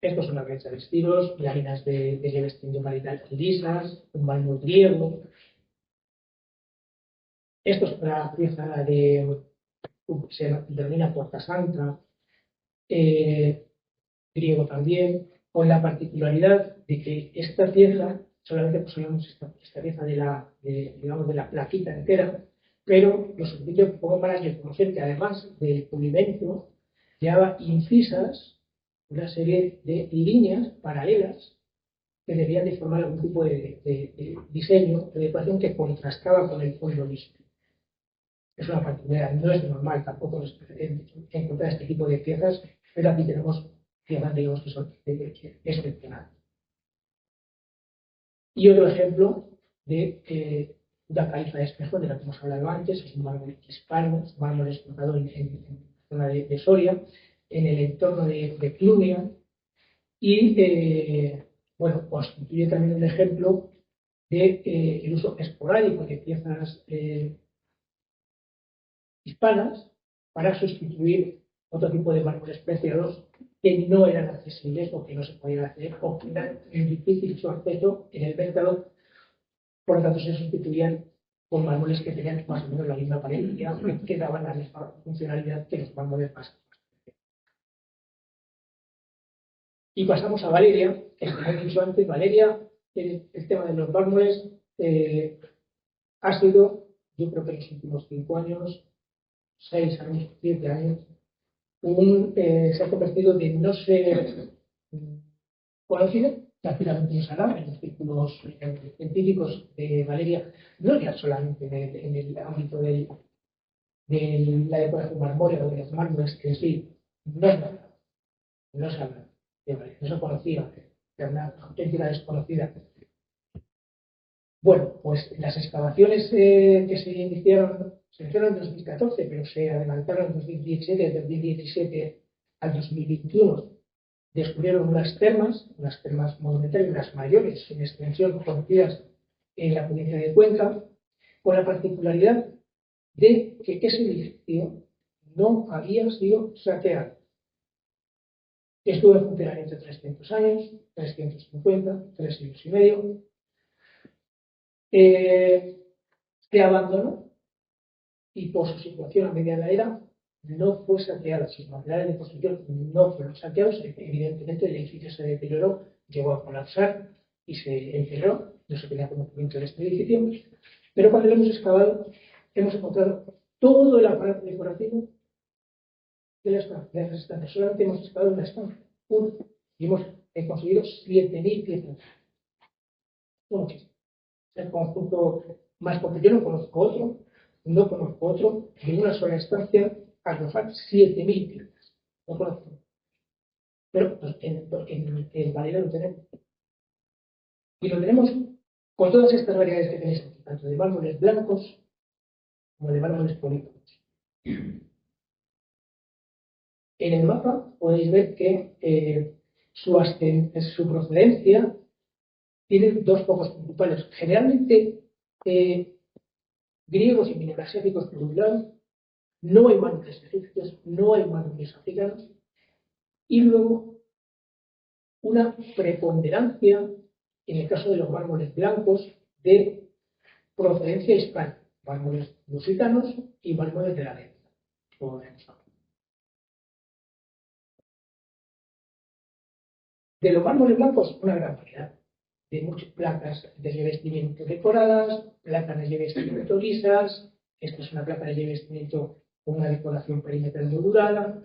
Estos son las brechas de estilos, láminas de revestimiento marital lisas, un mármol griego. Esto es otra pieza se denomina Porta Santa, griego también, con la particularidad de que esta pieza, solamente poseemos esta pieza digamos, de la plaquita entera, pero lo suficiente como para reconocer que además del pulimento llevaba incisas una serie de líneas paralelas que debían de formar algún tipo de diseño, de decoración que contrastaba con el fondo liso. Es una particularidad, no es normal tampoco encontrar este tipo de piezas, pero aquí tenemos piezas, digamos, que son excepcionales. Y otro ejemplo de una califa de espejo, de la que hemos hablado antes, es un mármol hispano, un mármol explotado en la zona de Soria, en el entorno de Clunia, y bueno, constituye también un ejemplo de el uso esporádico de piezas hispanas para sustituir otro tipo de mármoles preciados que no eran accesibles o que no se podían hacer o que eran difícil su acceso en el mercado, por lo tanto se sustituían con mármoles que tenían más o menos la misma apariencia, que daban la misma funcionalidad que los mármoles básicos. Y pasamos a Valeria, que como he dicho antes, Valeria, el tema de los mármoles ha sido, yo creo que en los últimos 5 años, 6 años, 7 años, se ha convertido de no ser conocido, prácticamente no se habla en los círculos científicos de Valeria, no ya solamente en el ámbito de la decoración marmórea o de los mármoles en sí, no se habla de Valeria, no se conocía, era una auténtica desconocida. Bueno, pues las excavaciones que se iniciaron en 2014, pero se adelantaron en 2017, del 2017 al 2021. Descubrieron unas termas monumentales, las mayores en extensión conocidas en la provincia de Cuenca, con la particularidad de que ese edificio no había sido saqueado. Estuvo en funcionamiento 300 años, 350, 3 siglos y medio. Se abandonó y por su situación a media de la era no fue saqueada. Sus materiales de construcción no fueron saqueados. Evidentemente el edificio se deterioró, llegó a colapsar y se encerró. No se tenía conocimiento de este edificio. Pero cuando lo hemos excavado, hemos encontrado todo el aparato decorativo de las estancias. Solamente hemos excavado una estancia, y hemos conseguido 7.000 piezas. Muchísimo. El conjunto más, porque yo no conozco otro en una sola estancia arrojar 7.000 piezas. No conozco. Pero pues, en Valera lo tenemos. Y lo tenemos con todas estas variedades que tenéis aquí, tanto de mármoles blancos como de mármoles polígonos. En el mapa podéis ver que su procedencia tiene dos focos principales. Generalmente griegos y minerasiáticos por un lado, no hay mármoles egipcios, no hay mármoles africanos, y luego una preponderancia, en el caso de los mármoles blancos, de procedencia hispana, mármoles lusitanos y mármoles de la Galia. De los mármoles blancos, una gran variedad de muchas placas de revestimiento decoradas, placas de revestimiento lisas. Esta es una placa de revestimiento con una decoración perimetral modulada.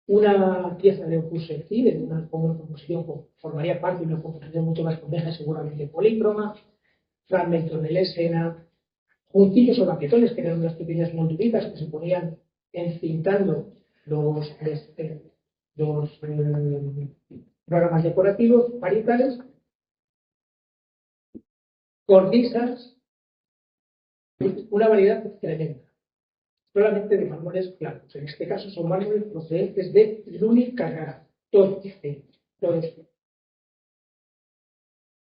Una pieza de opus sectile, con una composición que formaría parte de una composición mucho más compleja, seguramente polícroma. Fragmentos de lesena, juncillos o baquetones, que eran unas pequeñas molduritas que se ponían encintando los programas decorativos parietales, cornisas, una variedad tremenda, solamente de mármoles blancos. En este caso son mármoles procedentes de Luni Carrara, todos.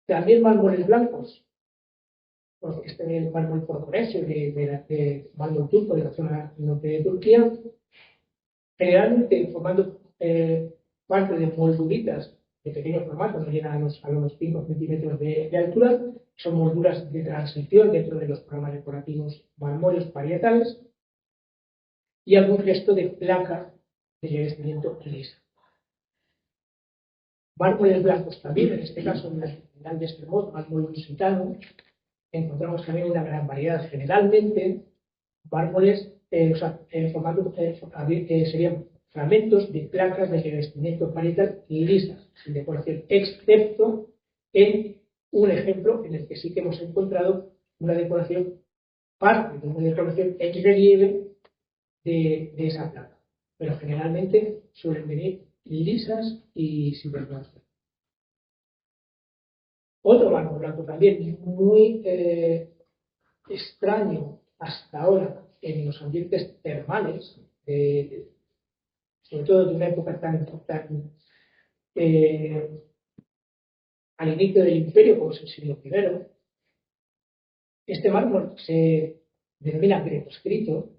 También mármoles blancos, porque este es el mármol portuguesio, de mármol turco de la zona norte de Turquía, generalmente formando parte de molduritas de pequeño formato, no llegan a los 5 centímetros de altura. Son molduras de transición dentro de los programas decorativos mármoles parietales, y algún resto de placa de revestimiento lisa. Mármoles blancos también, en este caso en el final de este modo, mármol lusitano, encontramos también una gran variedad. Generalmente, mármoles, serían fragmentos de placas de revestimiento parietal lisas, sin decoración, excepto en un ejemplo en el que sí que hemos encontrado una decoración, parte de una decoración en relieve de esa placa. Pero generalmente suelen venir lisas y sin decoración. Otro mármol blanco también muy extraño hasta ahora en los ambientes termales, sobre todo de una época tan al inicio del imperio, como es el siglo I. Este mármol se denomina greco-escrito.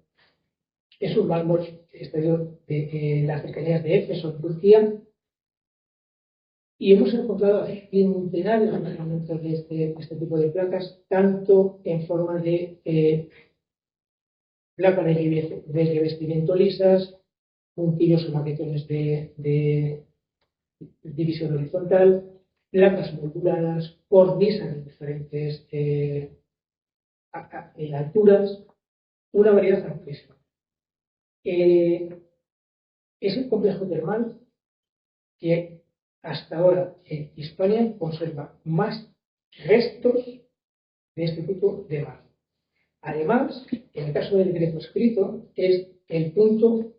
Es un mármol extraído de las cercanías de Éfeso, en Turquía, y hemos encontrado centenares de fragmentos de este tipo de placas, tanto en forma de placas de revestimiento lisas, puntillos o maquetones de división horizontal, placas molduradas, cornisas de diferentes alturas, una variedad amplísima. Es el complejo termal que hasta ahora en Hispania conserva más restos de este tipo de mármol. Además, en el caso del greco escrito, es el punto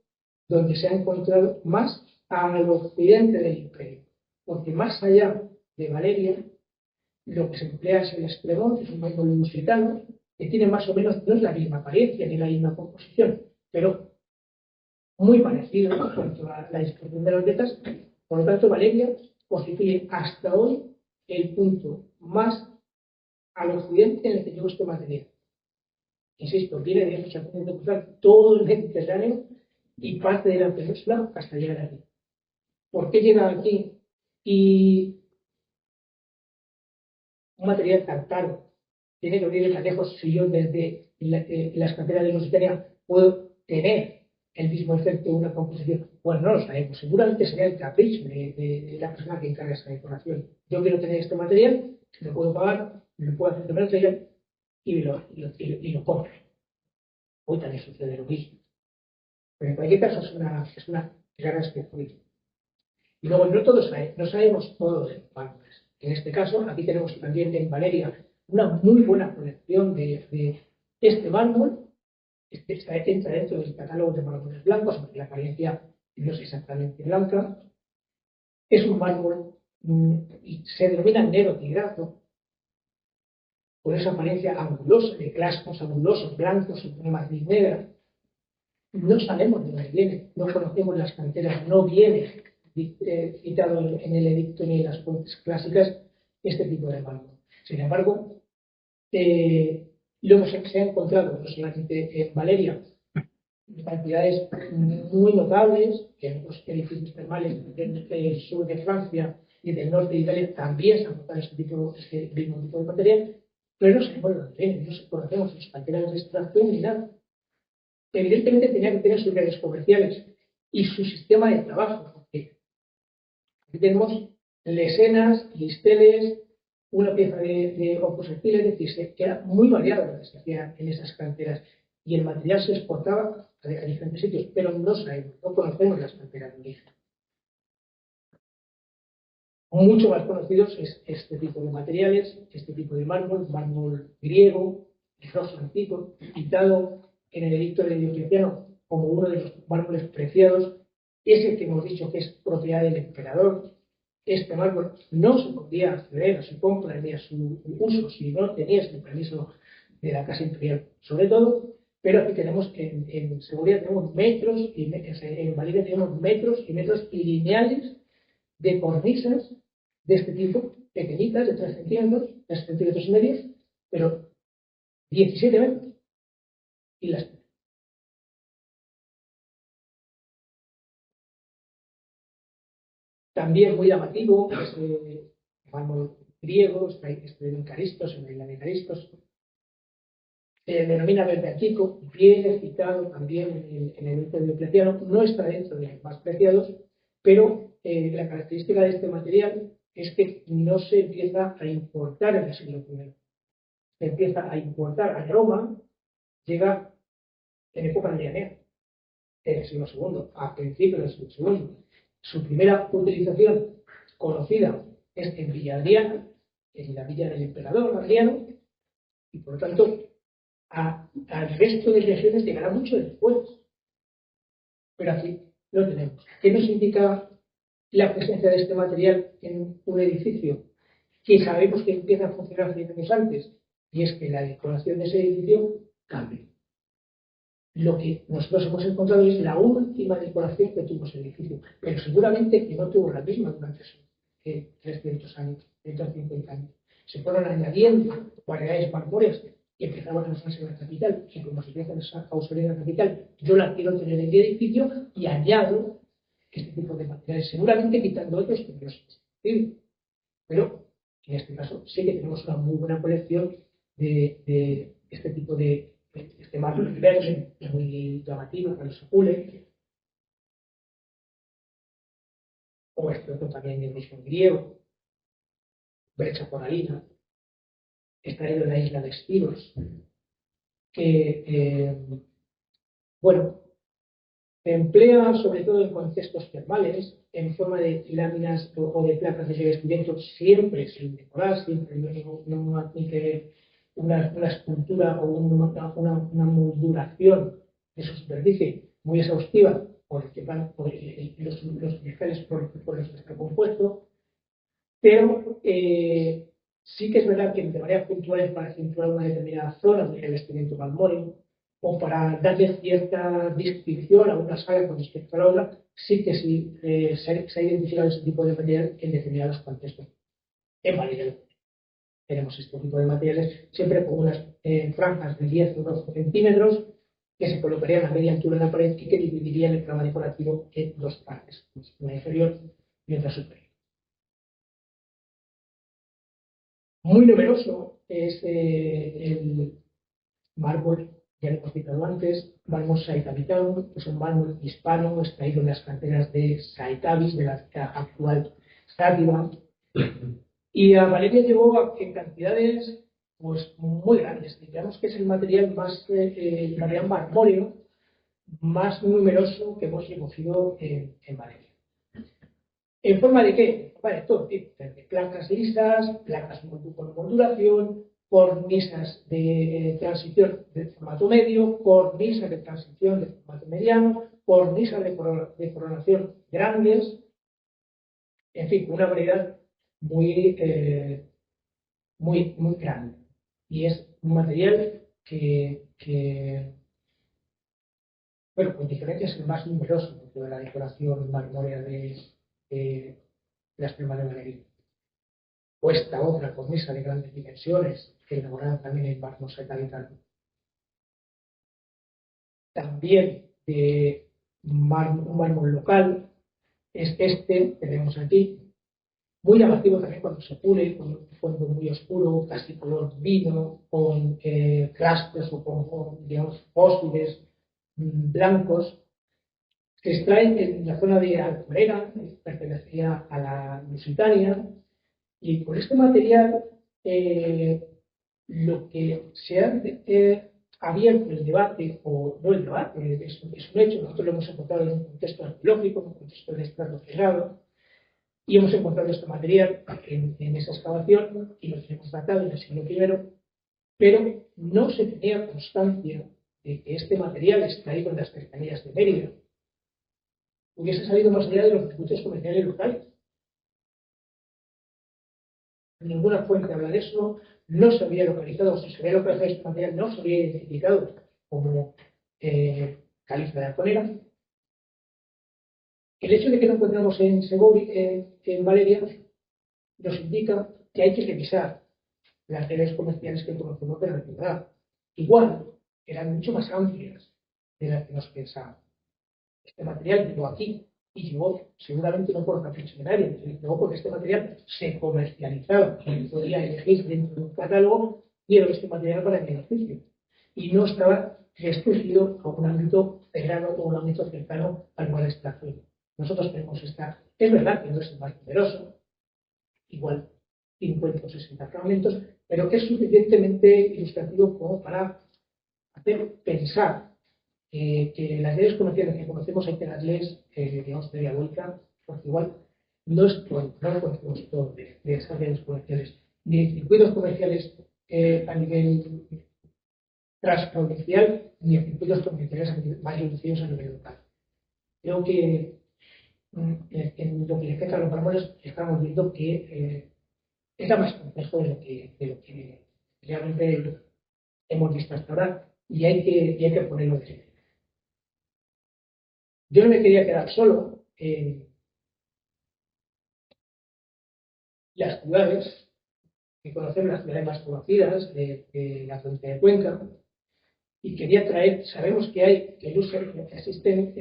donde se ha encontrado más al occidente del imperio, porque más allá de Valeria, lo que se emplea es el estremón, que es un mármol lusitano, que tiene más o menos, no es la misma apariencia ni la misma composición, pero muy parecido en cuanto a la disposición de las vetas. Por lo tanto, Valeria constituye hasta hoy el punto más al occidente en el que llegó este material. Insisto, viene de eso, de cruzar todo el Mediterráneo y parte de la península hasta llegar aquí. ¿Por qué llega aquí? Y un material tan caro tiene que venir más lejos si yo desde las canteras de Lusitania puedo tener el mismo efecto de una composición. Bueno, no lo sabemos. Seguramente sería el capricho de la persona que encarga esa decoración. Yo quiero tener este material, lo puedo pagar, lo puedo hacer de material y lo compro. Hoy también sucede lo mismo. Pero en cualquier caso es una gran especialidad. Y luego no sabemos todo de los mármoles. En este caso, aquí tenemos también en Valeria una muy buena colección de este mármol. Entra dentro del catálogo de mármoles blancos, aunque la apariencia no es exactamente blanca. Es un mármol y se denomina negro tigrazo, por esa apariencia angulosa, de clastos angulosos, blancos, y una matriz negra. No sabemos de dónde viene, no conocemos las canteras, no viene citado en el edicto ni en las fuentes clásicas este tipo de mármol. Sin embargo, luego se ha encontrado no solamente en Valeria cantidades muy notables, que en los edificios termales del sur de Francia y del norte de Italia también se ha encontrado este mismo tipo de material, pero no sabemos de dónde viene, no conocemos sus canteras de extracción ni nada. Evidentemente tenía que tener sus redes comerciales y su sistema de trabajo, porque aquí tenemos lesenas, listeles, una pieza de opus ethyl, es decir, que era muy variado lo que se hacía en esas canteras y el material se exportaba a diferentes sitios, pero no sabemos, no conocemos las canteras de origen. Mucho más conocidos es este tipo de materiales, este tipo de mármol griego, el rojo antiguo, pintado en el edicto de Diocleciano como uno de los mármoles preciados, ese que hemos dicho que es propiedad del emperador. Este mármol no se podía acceder a su compra ni a su uso si no tenías el permiso de la Casa Imperial, sobre todo, pero aquí tenemos en seguridad tenemos metros, y en Valeria tenemos metros y metros lineales de cornisas de este tipo, pequeñitas, de 3 centímetros, 3 centímetros y medio, pero 17 metros. Y las también muy llamativo, ese mármol griego, este de Caristos, el de Caristos, se denomina verde antico, viene citado también en el edicto de Diocleciano, no está dentro de los más preciados, pero la característica de este material es que no se empieza a importar en el siglo I. Se empieza a importar a Roma, llega en época adrianea, en el siglo II, a principios del siglo II. Su primera utilización conocida es en Villa Adriana, en la villa del emperador Adriano, y por lo tanto al resto de regiones llegará mucho después. Pero aquí lo tenemos. ¿Qué nos indica la presencia de este material en un edificio? Que sabemos que empieza a funcionar 100 años antes, y es que la decoración de ese edificio cambia. Lo que nosotros hemos encontrado es la última decoración que tuvo ese edificio, pero seguramente que no tuvo la misma durante 300 años, 150 años. Se fueron añadiendo variedades mármoles y empezaban a usarse en la capital, y como se empiezan a usar en la capital, yo la quiero tener en mi edificio y añado este tipo de materiales, seguramente quitando otros que no son. Pero en este caso sí que tenemos una muy buena colección de este tipo de este mármol verde, muy llamativo, con los azules, o este otro también de origen griego, brecha coralina, extraído en la isla de Estilos, que, bueno, se emplea sobre todo en contextos termales, en forma de láminas o de placas de revestimiento, siempre sin decorar, siempre no admite una escultura o una molduración de su superficie muy exhaustiva por los cristales por los que está compuesto, pero sí que es verdad que de manera puntual para acentuar una determinada zona del revestimiento marmóreo o para darle cierta distinción a una sala con respecto a la otra, sí que se ha identificado ese tipo de material en determinados contextos. En Valeria tenemos este tipo de materiales siempre con unas franjas de 10 o 12 centímetros que se colocarían a media altura en la pared y que dividirían el programa decorativo en dos partes, una inferior y otra superior. Muy numeroso es el mármol, ya lo hemos citado antes, mármol saitavitano, que es un mármol hispano extraído en las canteras de Saitavis, de la actual Sátiva. Y a Valeria llegó en cantidades pues, muy grandes. Digamos que es el material material marmóreo más numeroso que hemos recogido en Valeria. ¿En forma de qué? Vale, todo tipo, desde placas lisas, placas con modulación, cornisas de transición de formato medio, cornisas de transición de formato mediano, cornisas de coronación grandes, en fin, una variedad muy, muy grande. Y es un material bueno, con diferencia es el más numeroso dentro de la decoración marmórea de la extrema de Valeria. O esta otra cornisa de grandes dimensiones, que elaborada también en mármol saitavitano. También de un mármol local es este que vemos aquí, muy llamativo también cuando se pule, con un fondo muy oscuro, casi color vino, con rastros o con digamos, fósiles blancos, se extraen en la zona de Alforera, que pertenecía a la Lusitania, y con este material lo que se ha abierto el debate, o no el debate, es un hecho, nosotros lo hemos encontrado en un contexto arqueológico, en un contexto de estrato cerrado, y hemos encontrado este material en esa excavación y lo tenemos datado en el siglo I, pero no se tenía constancia de que este material extraído en las cercanías de Mérida hubiese salido más allá de los circuitos comerciales locales. Ninguna fuente habla de eso, no se había localizado, si se había localizado este material, no se había identificado como caliza de Alconera. El hecho de que no encontramos en Segovia, en Valeria, nos indica que hay que revisar las redes comerciales que conocemos de la ciudad. Igual, eran mucho más amplias de las que nos pensábamos. Este material llegó aquí y llegó seguramente no por capricho de nadie, llegó porque este material se comercializaba y podía elegir dentro de un catálogo quiero este material para mi beneficio y no estaba restringido a un ámbito cerrado o un ámbito cercano al lugar de extracción. Nosotros tenemos es verdad que no es el más poderoso, igual 50 o 60 fragmentos, pero que es suficientemente ilustrativo como para hacer pensar que las leyes comerciales que conocemos hay que darles, digamos, media vuelta, porque igual no lo conocemos todo de esas leyes comerciales, ni circuitos comerciales a nivel transprovincial, ni circuitos comerciales más reducidos a nivel local. Creo que en lo que respecta a los mármoles estamos viendo que es más complejo de lo que realmente hemos visto hasta ahora y hay que ponerlo de frente. Yo no me quería quedar solo en las ciudades, que conocemos las ciudades más conocidas de la provincia de Cuenca, y quería traer, sabemos que existen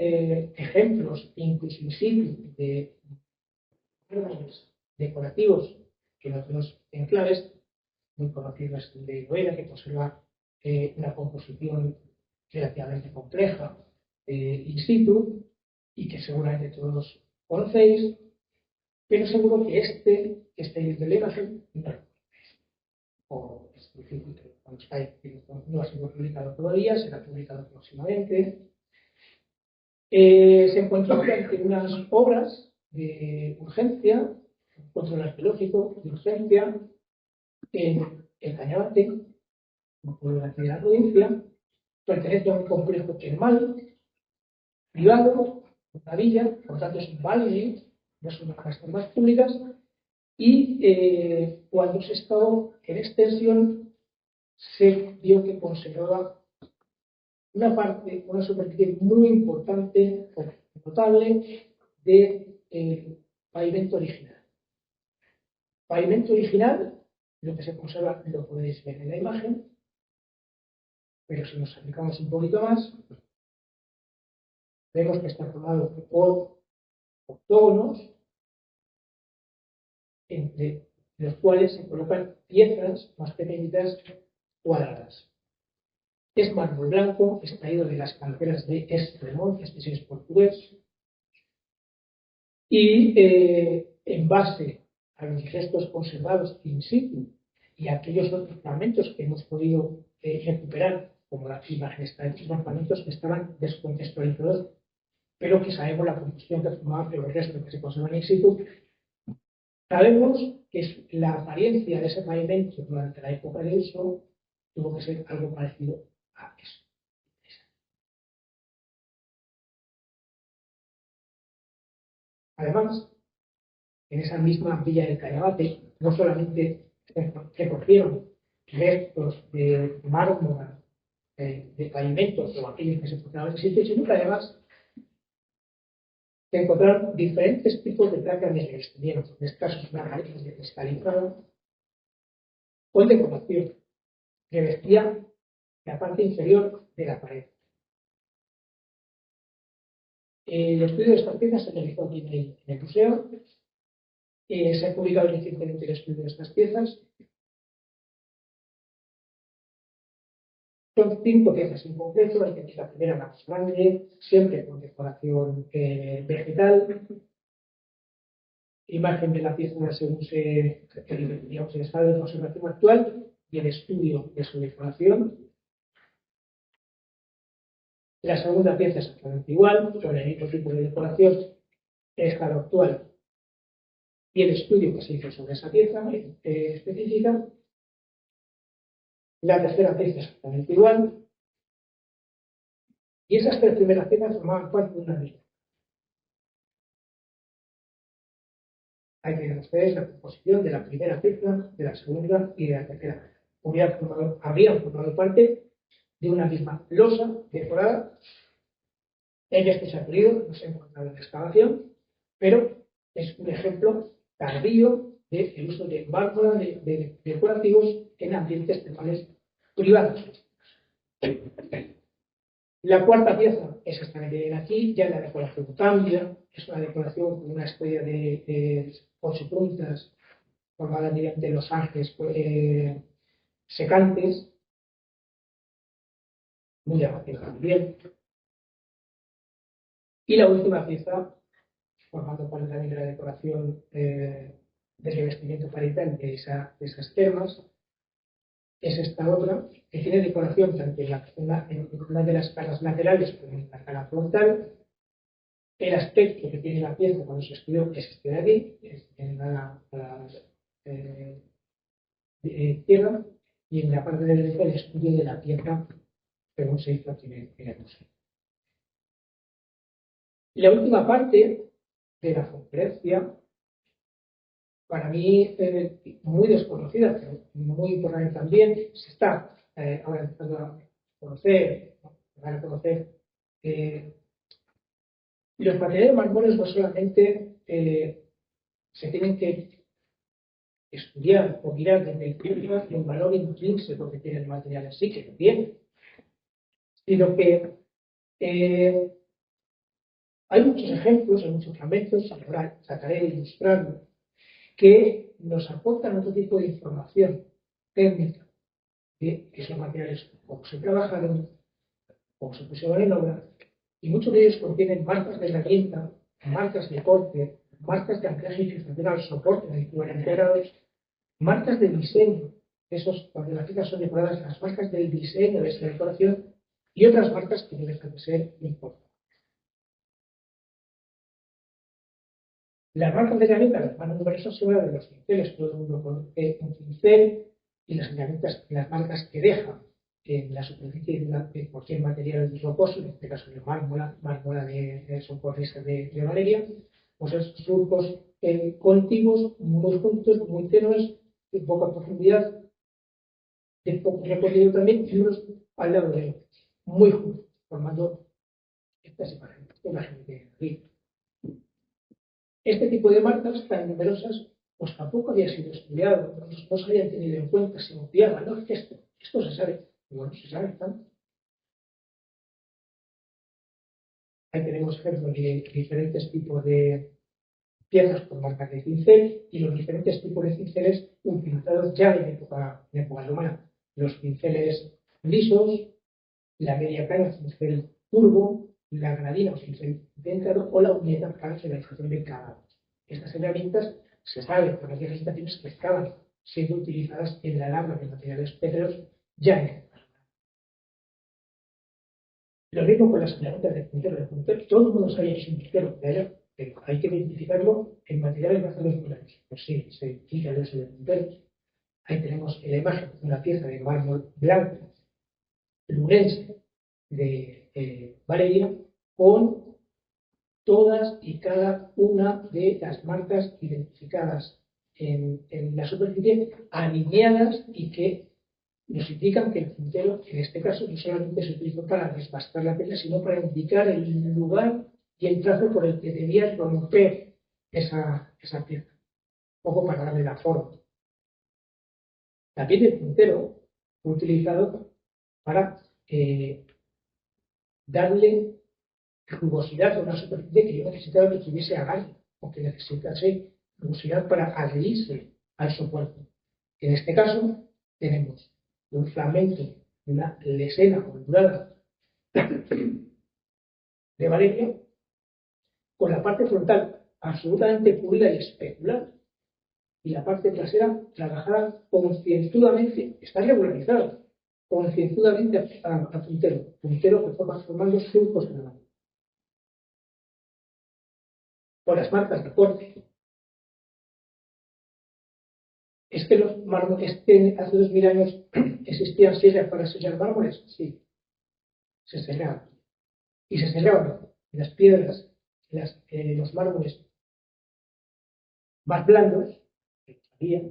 ejemplos, incluso in situ, de árboles decorativos que nosotros enclaves, muy conocidos de Loera, que conserva una composición relativamente compleja in situ, y que seguramente todos conocéis, pero seguro que este que estáis viendo la imagen no lo conocéis. O es difícil que conozcáis, no ha sido publicado todavía, será publicado próximamente. Se encontró durante unas obras de urgencia, un control arqueológico de urgencia, en el Cañabate, un pueblo de la provincia, pertenece a un complejo termal privado, una villa, por tanto es un valle, no son unas termas públicas, y cuando se estaba en extensión se vio que conservaba una superficie muy importante, notable, de pavimento original. Pavimento original, lo que se conserva lo podéis ver en la imagen, pero si nos acercamos un poquito más, vemos que está formado por octógonos entre en los cuales se colocan piezas más pequeñitas cuadradas. Es mármol blanco, extraído de las canteras de Extremont, este es portugués, y en base a los restos conservados in situ y a aquellos otros fragmentos que hemos podido recuperar, como las imágenes, estos fragmentos que estaban descontextualizados, pero que sabemos la composición que formaban de los restos que se conservan in situ. Sabemos que la apariencia de ese pavimento durante la época de uso tuvo que ser algo parecido a eso. Además, en esa misma villa del Callabate, no solamente recogieron restos de mármol, de pavimentos o aquellos que se encontraban en sitio, sino que además se encontraron diferentes tipos de placas de revestimiento, en este caso una pared de cristalizada o de decoración, que revestía la parte inferior de la pared. El estudio de estas piezas se realizó aquí en el museo. Se ha publicado recientemente el estudio de estas piezas. Son 5 piezas en concreto. La primera más grande, siempre con decoración vegetal. Imagen de la pieza según el estado de conservación actual y el estudio de su decoración. La segunda pieza es exactamente igual, con el mismo tipo de decoración, el estado actual y el estudio que se hizo sobre esa pieza específica. La tercera pieza es exactamente igual. Y esas 3 primeras piezas formaban parte de una misma. Hay que ver ustedes la composición de la primera pieza, de la segunda y de la tercera. Habrían formado parte de una misma losa decorada. En este sentido no se ha encontrado en la excavación, pero es un ejemplo tardío del uso de mármol de decorativos en ambientes termales privados. La cuarta pieza es esta que tienen aquí, ya la decoración cambia, es una decoración con una estrella de 8 puntas formada mediante los ángeles secantes, muy llamativa también. Y la última pieza, formando parte también de la decoración de revestimiento parietal de esas termas, es esta otra, que tiene decoración tanto en una de las caras laterales como en la cara frontal. El aspecto que tiene la pieza cuando se estudió es este de aquí, en la izquierda, y en la parte derecha el estudio de la pieza según se hizo aquí en el museo. Y la última parte de la conferencia, para mí muy desconocida, pero muy importante también, se está ahora empezando a conocer, los materiales mármoles no solamente se tienen que estudiar o mirar desde el prisma del valor intrínseco que tiene el material así, que lo tiene, sino que hay muchos ejemplos, hay muchos fragmentos, ahora trataré de ilustrarlo, que nos aportan otro tipo de información técnica de esos materiales, cómo se trabajaron, cómo se pusieron en obra, y muchos de ellos contienen marcas de herramienta, marcas de corte, marcas de anclaje y fijación al soporte de 40 grados, marcas de diseño, cuando las piezas son decoradas, las marcas del diseño de esta decoración y otras marcas que no dejan de ser importantes. Las marcas de herramienta, las más numerosas son las de los pinceles, todo el mundo conoce un pincel, y las marcas que dejan en la superficie de cualquier material rocoso, en este caso de mármola son cornisas de Valeria, pues esos surcos contiguos, muy juntos, muy tenues, de poca profundidad, de poco recorrido también, y unos al lado de otros, muy juntos, formando estas imágenes de aquí. Este tipo de marcas tan numerosas, pues tampoco había sido estudiado, no se habían tenido en cuenta, se obviaba, no, esto se sabe, pero no se sabe tanto. Ahí tenemos ejemplos de diferentes tipos de piezas por marcas de cincel y los diferentes tipos de cinceles utilizados ya en época romana. Los cinceles lisos, la media plana, cincel curvo, la granadina o cincel dentado o la uñeta para la realización de cavados. Estas herramientas se sabe por las legislaciones que estaban siendo utilizadas en la labra de materiales pétreos ya en época romana. Lo mismo con las herramientas de puntero. De puntero, todo el mundo sabía que es un puntero de allá, pero hay que identificarlo en materiales de hace 2000 años. Pues sí, se identifica el uso de punteros. Ahí tenemos en la imagen una pieza de mármol blanco, lurense, de Valeria, con todas y cada una de las marcas identificadas en la superficie, alineadas y que nos indican que el puntero, en este caso, no solamente se utilizó para desbastar la pieza, sino para indicar el lugar y el trazo por el que debía romper esa pieza, un poco para darle la forma. La piel del puntero fue utilizado para darle rugosidad a una superficie que yo necesitaba que tuviese agarre o que necesitase rugosidad para adherirse al soporte. En este caso, tenemos un fragmento de una lesena moldurada de Valeria con la parte frontal absolutamente pulida y especular y la parte trasera trabajada concienzudamente, está regularizada concienzudamente a puntero que fue formando surcos en la mano. Con las marcas de corte. ¿Es que los mármoles hace 2000 años existían sellas para sellar mármoles? Sí, se sellaban. Y se sellaban en las piedras, los mármoles más blandos, que había,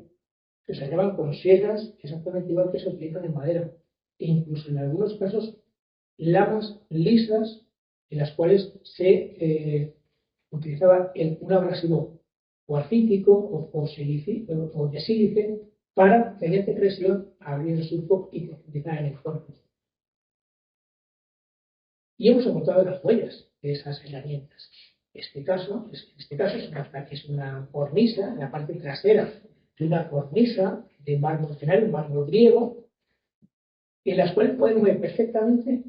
se sellaban con sierras exactamente igual que se utilizan en madera. E incluso en algunos casos, lamas lisas en las cuales se utilizaba un abrasivo cuarcítico o de sílice para, mediante presión, abrir el surco y profundizar en el fondo. Y hemos encontrado las huellas de esas herramientas. En este caso es una cornisa, en la parte trasera de una cornisa de mármol general, un mármol griego, en las cuales podemos ver perfectamente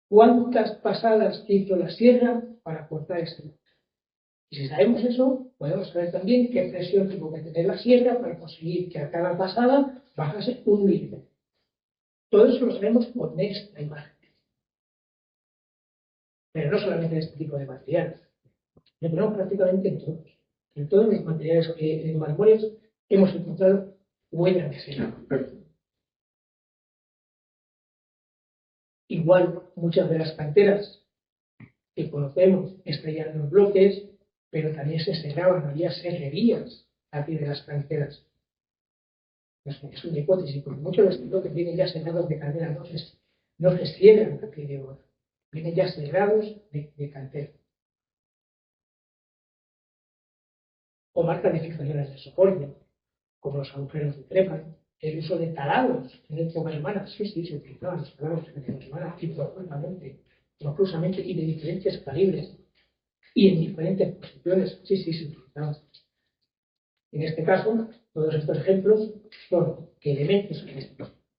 cuántas pasadas hizo la sierra para cortar ese mármol. Y si sabemos eso, podemos saber también qué presión tuvo que tener la sierra para conseguir que a cada pasada bajase 1 milímetro. Todo eso lo sabemos con esta imagen. Pero no solamente en este tipo de materiales. Lo tenemos prácticamente en todos. En todos los materiales en mármoles hemos encontrado huellas de sello. Igual, muchas de las canteras que conocemos estarían en los bloques, pero también se cerraban, había serrerías a pie de las canteras. Es una hipótesis, porque muchos de los bloques vienen ya cerrados de cantera, no se cierran a pie de obra, vienen ya cerrados de cantera. O marcas de fijaciones de soporte, como los agujeros de trépano, el uso de talados en época romana, sí, se utilizaban los talados en época romana, y profusamente y de diferentes calibres y en diferentes posiciones, sí, se utilizaban. En este caso, todos estos ejemplos son elementos,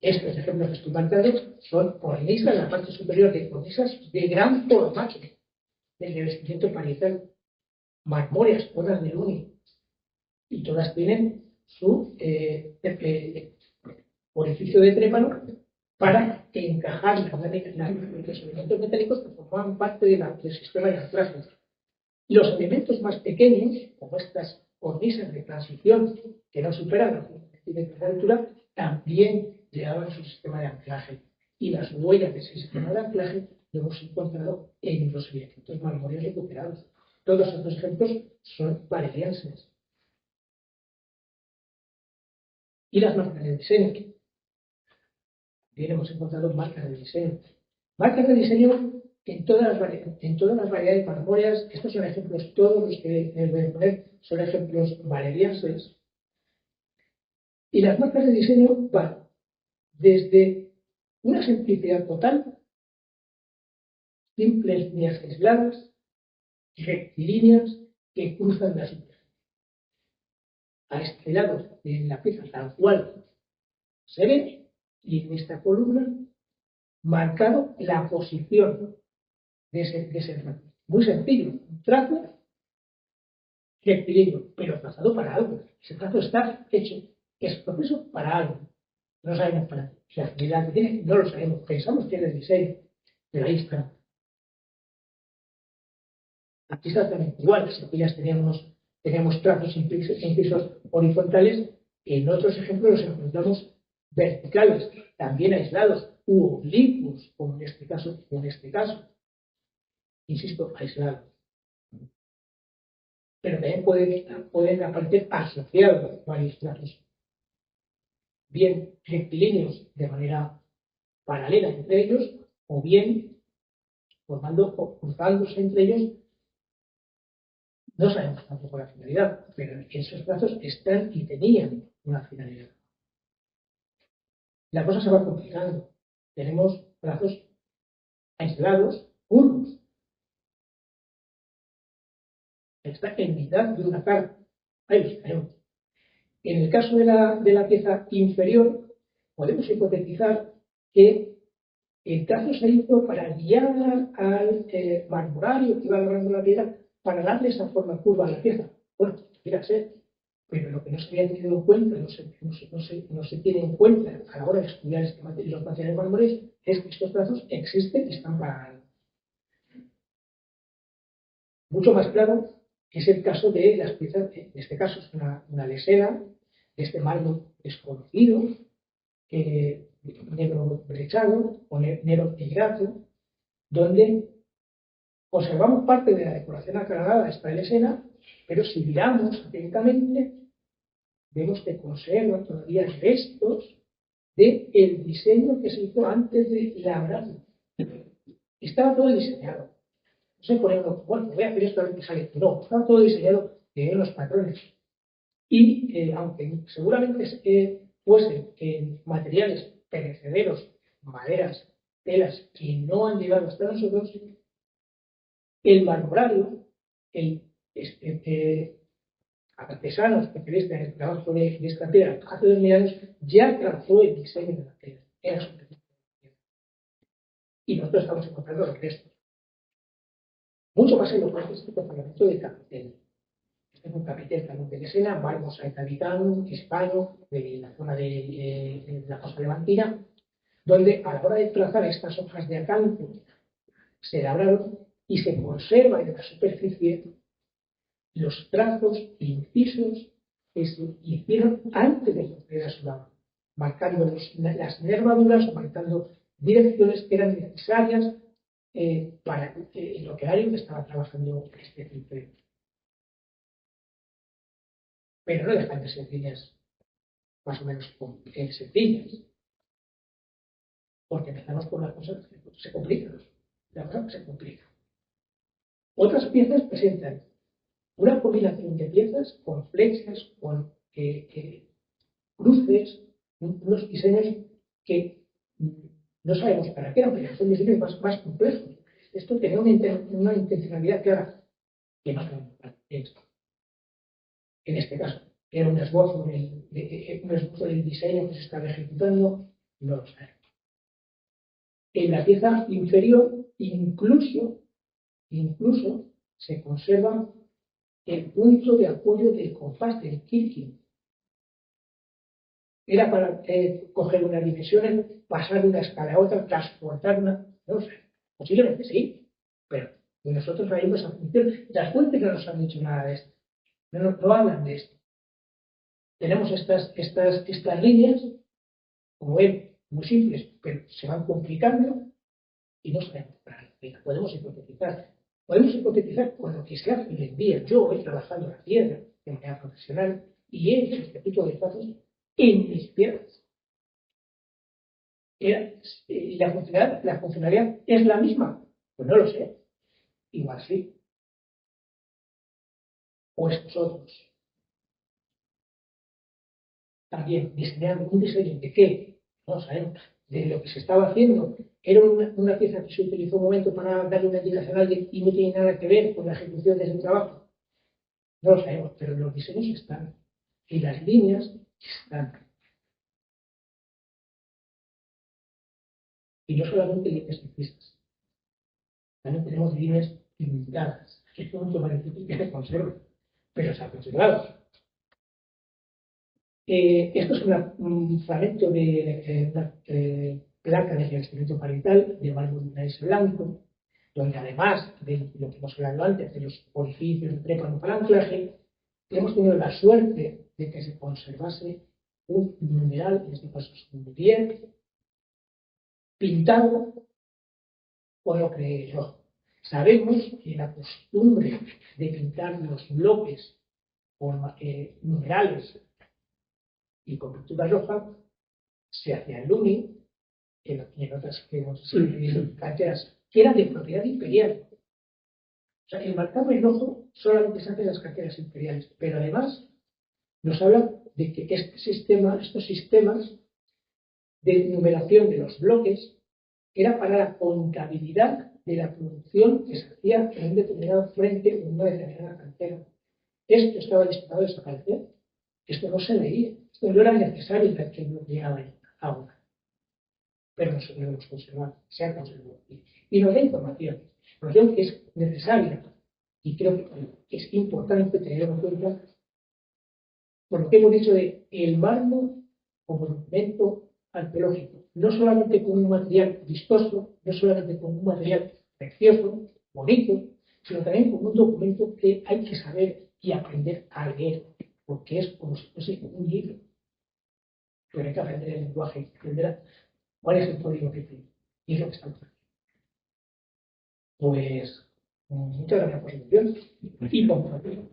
estos ejemplos que estoy marcando son cornisas en la parte superior de cornisas de gran formato del revestimiento parietal, marmóreas, todas de luni, y todas tienen su orificio de trépano para encajar los elementos metálicos que formaban parte del sistema de anclaje. Y los elementos más pequeños, como estas cornisas de transición que no superan los 100 centímetros de altura, también llevaban su sistema de anclaje. Y las huellas de ese sistema de anclaje lo hemos encontrado en los elementos marmóreos recuperados. Todos estos ejemplos son valerienses. Y las marcas de diseño. También hemos encontrado marcas de diseño. Marcas de diseño en todas las variedades marmóreas. Estos son ejemplos, todos los que voy a poner son ejemplos valerienses. Y las marcas de diseño van desde una simplicidad total, simples líneas aisladas, rectilíneas, que cruzan la superficie. A este lado de la pieza tal cual se ve, y en esta columna marcado la posición de ese trazo. Muy sencillo, un trazo rectilíneo, pero trazado para algo. Ese trazo está hecho, es proceso para algo. No sabemos para qué. La actividad que tiene, no lo sabemos. Pensamos que es el diseño, pero ahí está. Aquí exactamente igual. Si aquí ya teníamos trazos en pisos horizontales, en otros ejemplos los encontramos verticales, también aislados, u oblicuos, como en este caso, insisto, aislados. Pero también pueden aparecer asociados varios trazos, bien rectilíneos de manera paralela entre ellos, o bien formando o cruzándose entre ellos. No sabemos tampoco la finalidad, pero esos trazos están y tenían una finalidad. La cosa se va complicando. Tenemos trazos aislados, curvos. Está en mitad de una cara. Ahí los tenemos. En el caso de la pieza inferior, podemos hipotetizar que el trazo se hizo para guiar al marmorario que iba logrando la piedra para darle esa forma curva a la pieza. Bueno, podría ser, pero lo que no se había tenido en cuenta, no se tiene en cuenta a la hora de estudiar los materiales mármoles, es que estos trazos existen y están para algo. Mucho más claro es el caso de las piezas, en este caso es una lesera de este mármol desconocido, negro brechado o negro tigrato, donde observamos parte de la decoración aclarada de esta lesera, pero si miramos atentamente, vemos que conservan todavía restos del diseño que se hizo antes de labrarlo. Estaba todo diseñado. No sé, por ejemplo, bueno, voy a hacer esto a ver qué sale. No, estaba todo diseñado en los patrones. Y aunque seguramente fuesen materiales perecederos, maderas, telas que no han llegado hasta nosotros, el marmorario, artesano especialista en el trabajo de esta piedra hace 2000 años, ya trazó el diseño de la piedra. Era su piedra. Y nosotros estamos encontrando los restos. Mucho más en los restos del parlamento de capitel. Este es un capitel también de Lesena, Barcos Gaitano, hispano, de la zona de la costa levantina, donde a la hora de trazar estas hojas de acanto se labraron y se conserva en la superficie los trazos incisos que se hicieron antes de proceder a su labor, marcando las nervaduras o marcando direcciones que eran necesarias para el operario que estaba trabajando este cincel. Pero no dejan de ser líneas más o menos sencillas, porque empezamos por las cosas que se complican. La cosa se complica. Otras piezas presentan una combinación de piezas con flechas, con cruces, unos diseños que no sabemos para qué eran, pero son diseños más complejos. Esto tenía una intencionalidad clara que no sabemos para qué es. En este caso, era un esbozo del diseño que se estaba ejecutando, no lo sabemos. En la pieza inferior, incluso se conserva el punto de apoyo del compás del Kirkin. Era para coger unas dimensiones, pasar de una escala a otra, transportar una. No sé, posiblemente sí, pero nosotros traemos esa función. Las fuentes no nos han dicho nada de esto, no hablan de esto. Tenemos estas líneas, como ven, muy simples, pero se van complicando y no sabemos para qué. Podemos hipotetizar con lo que se hace hoy en día. Yo he trabajado la piedra de manera profesional y he hecho este tipo de trazos en mis piedras. ¿La funcionalidad es la misma? Pues no lo sé. Igual sí. O estos otros. También diseñando un diseño de qué, no sabemos, de lo que se estaba haciendo. Era una pieza que se utilizó un momento para darle una indicación a alguien y no tiene nada que ver con la ejecución de ese trabajo. No lo sabemos, pero los diseños están y las líneas están. Y no solamente líneas fijas, también tenemos líneas limitadas, que es mucho más difícil que se conserven, pero se ha conservado. Esto es un fragmento de una placa de revestimiento parietal de mármol blanco, donde además de lo que hemos hablado antes, de los orificios de trépano para anclaje, hemos tenido la suerte de que se conservase un numeral, en este caso es un 10, pintado por lo que yo. Sabemos que la costumbre de pintar los bloques con numerales y con pintura roja se hacía en Luni y en otras canteras que eran de propiedad imperial. O sea, el marcado en rojo solamente se hace en las canteras imperiales, pero además nos habla de que estos sistemas de numeración de los bloques era para la contabilidad de la producción que se hacía en un determinado frente o en una determinada cantera. Esto estaba destinado a desaparecer. Esto no se leía. Esto no era necesario que lo llegaba ahora. Pero nosotros lo hemos conservado. Se ha conservado. Y nos da información. Información que es necesaria. Y creo que es importante tenerlo en cuenta por lo que hemos dicho de el mármol como documento arqueológico, no solamente como un material vistoso, no solamente como un material precioso, bonito, sino también como un documento que hay que saber y aprender a leer, porque es como si fuese un libro. Pero hay que aprender el lenguaje, hay que aprender cuál es el código que tiene. Y es lo que estamos haciendo. Pues, muchas gracias por su atención y por su atención.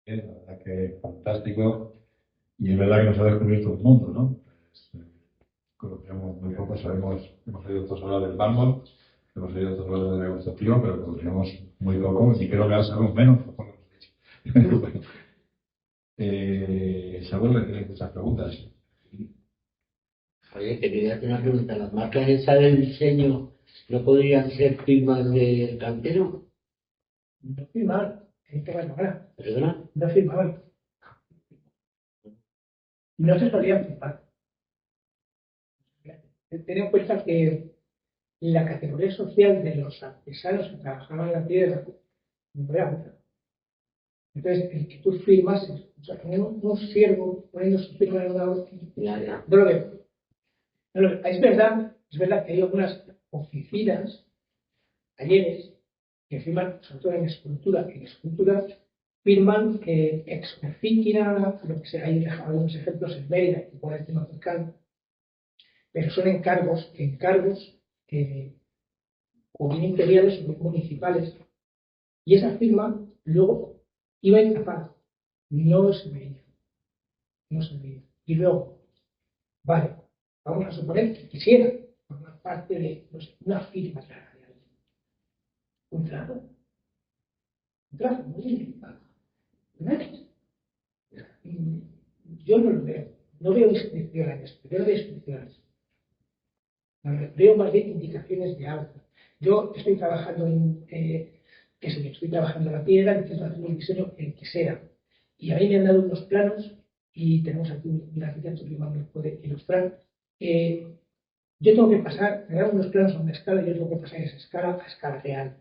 La verdad que fantástico. Y es verdad que nos ha descubierto un mundo, ¿no? Pues, conocíamos muy poco, hemos oído todos hablar del mármol, hemos oído todos hablar de la degustación, pero conocíamos muy poco y creo que ahora sabemos menos. Saúl, le tienes muchas preguntas. Oye, te quería hacer una pregunta. ¿Las marcas esas del diseño no podrían ser firmas del cantero? No firmar, ¿Perdona? no firmaban. No se solían firmar. Ten en cuenta que la categoría social de los artesanos que trabajaban la piedra no era mucha. Entonces, el que tú firmas, o sea, un siervo poniendo su firma en una no lo veo. Es verdad que hay algunas oficinas, talleres, que firman, sobre todo en escultura, firman ex officina, lo que sea, hay algunos ejemplos en Mérida y por el tema cercano, pero son encargos o bien imperiales o bien municipales, y esa firma luego iba encapada, no se veía. Y luego, vale, vamos a suponer que quisiera formar parte de una firma salarial. Un trato muy limitado. Yo no lo veo, no veo inscripciones, veo más bien indicaciones de algo. Yo estoy trabajando estoy trabajando la piedra, intento hacer un diseño el que sea. Y a mí me han dado unos planos, y tenemos aquí un arquitecto que me puede ilustrar. Yo tengo que pasar, me dan unos planos a una escala, yo tengo que pasar esa escala a escala real.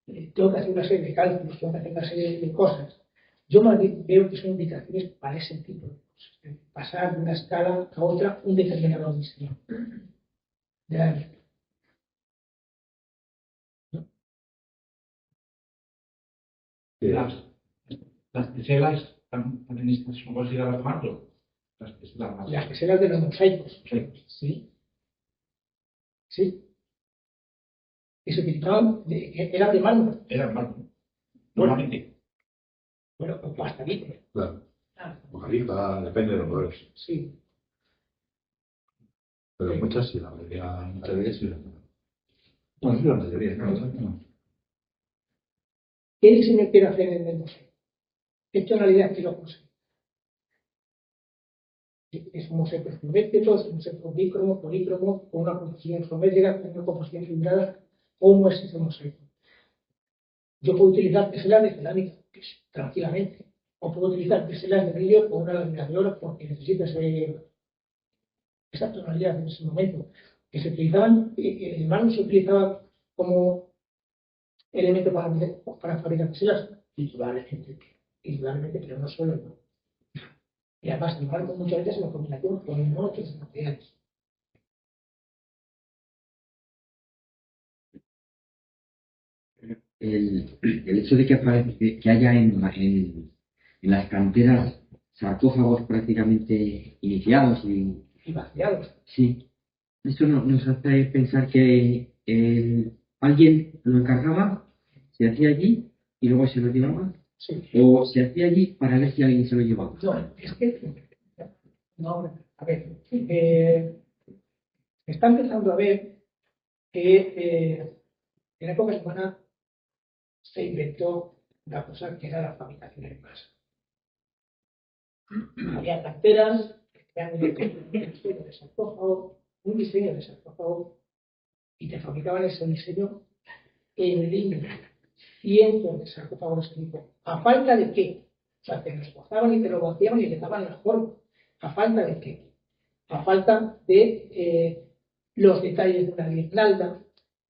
Tengo que hacer una serie de cálculos, tengo que hacer una serie de cosas. Yo más bien veo que son indicaciones para ese tipo de cosas. Pasar de una escala a otra un determinado diseño. Las teselas también son consideradas mármol. Las teselas de los mosaicos. Sí. Sí. Y se utilizaban, eran de mármol. Eran mármol. Normalmente. Bueno, o pastelito. Claro. Ojalá, depende de los colores. Sí. Pero muchas sí, la mayoría sí. Bueno, sí, la mayoría, ¿no? ¿Qué diseño quiero hacer en el museo? ¿Qué tonalidad quiero conseguir? Es un mosaico geométrico, es un mosaico bícromo, polícromo, con una composición geométrica, con una composición filtrada. ¿Cómo es ese mosaico? Yo puedo utilizar teselas de cerámica, tranquilamente. O puedo utilizar teselas de vidrio con una lámina de oro, porque necesito esa tonalidad en ese momento. Que se utilizaban, el mármol se utilizaba como elemento para fabricar teselas, indudablemente, pero no solo. ¿No? Y además, el mármol muchas veces en combinación con otros materiales. El hecho de que haya en las canteras sarcófagos prácticamente iniciados Y vaciados. sí, esto nos hace pensar que alguien lo encargaba, se hacía allí y luego se lo llevaba, Sí. o se hacía allí para ver si alguien se lo llevaba. No, es que, no, a ver, está empezando a ver que en la época romana se inventó una cosa que era la fabricación en masa. Había canteras que tenían un diseño de sarcófago, y te fabricaban ese diseño en línea. Cientos de sarcófagos tipo. ¿A falta de qué? O sea, te los gozaban y te lo vaciaban y le daban la forma. ¿A falta de qué? A falta de los detalles de una guirnalda,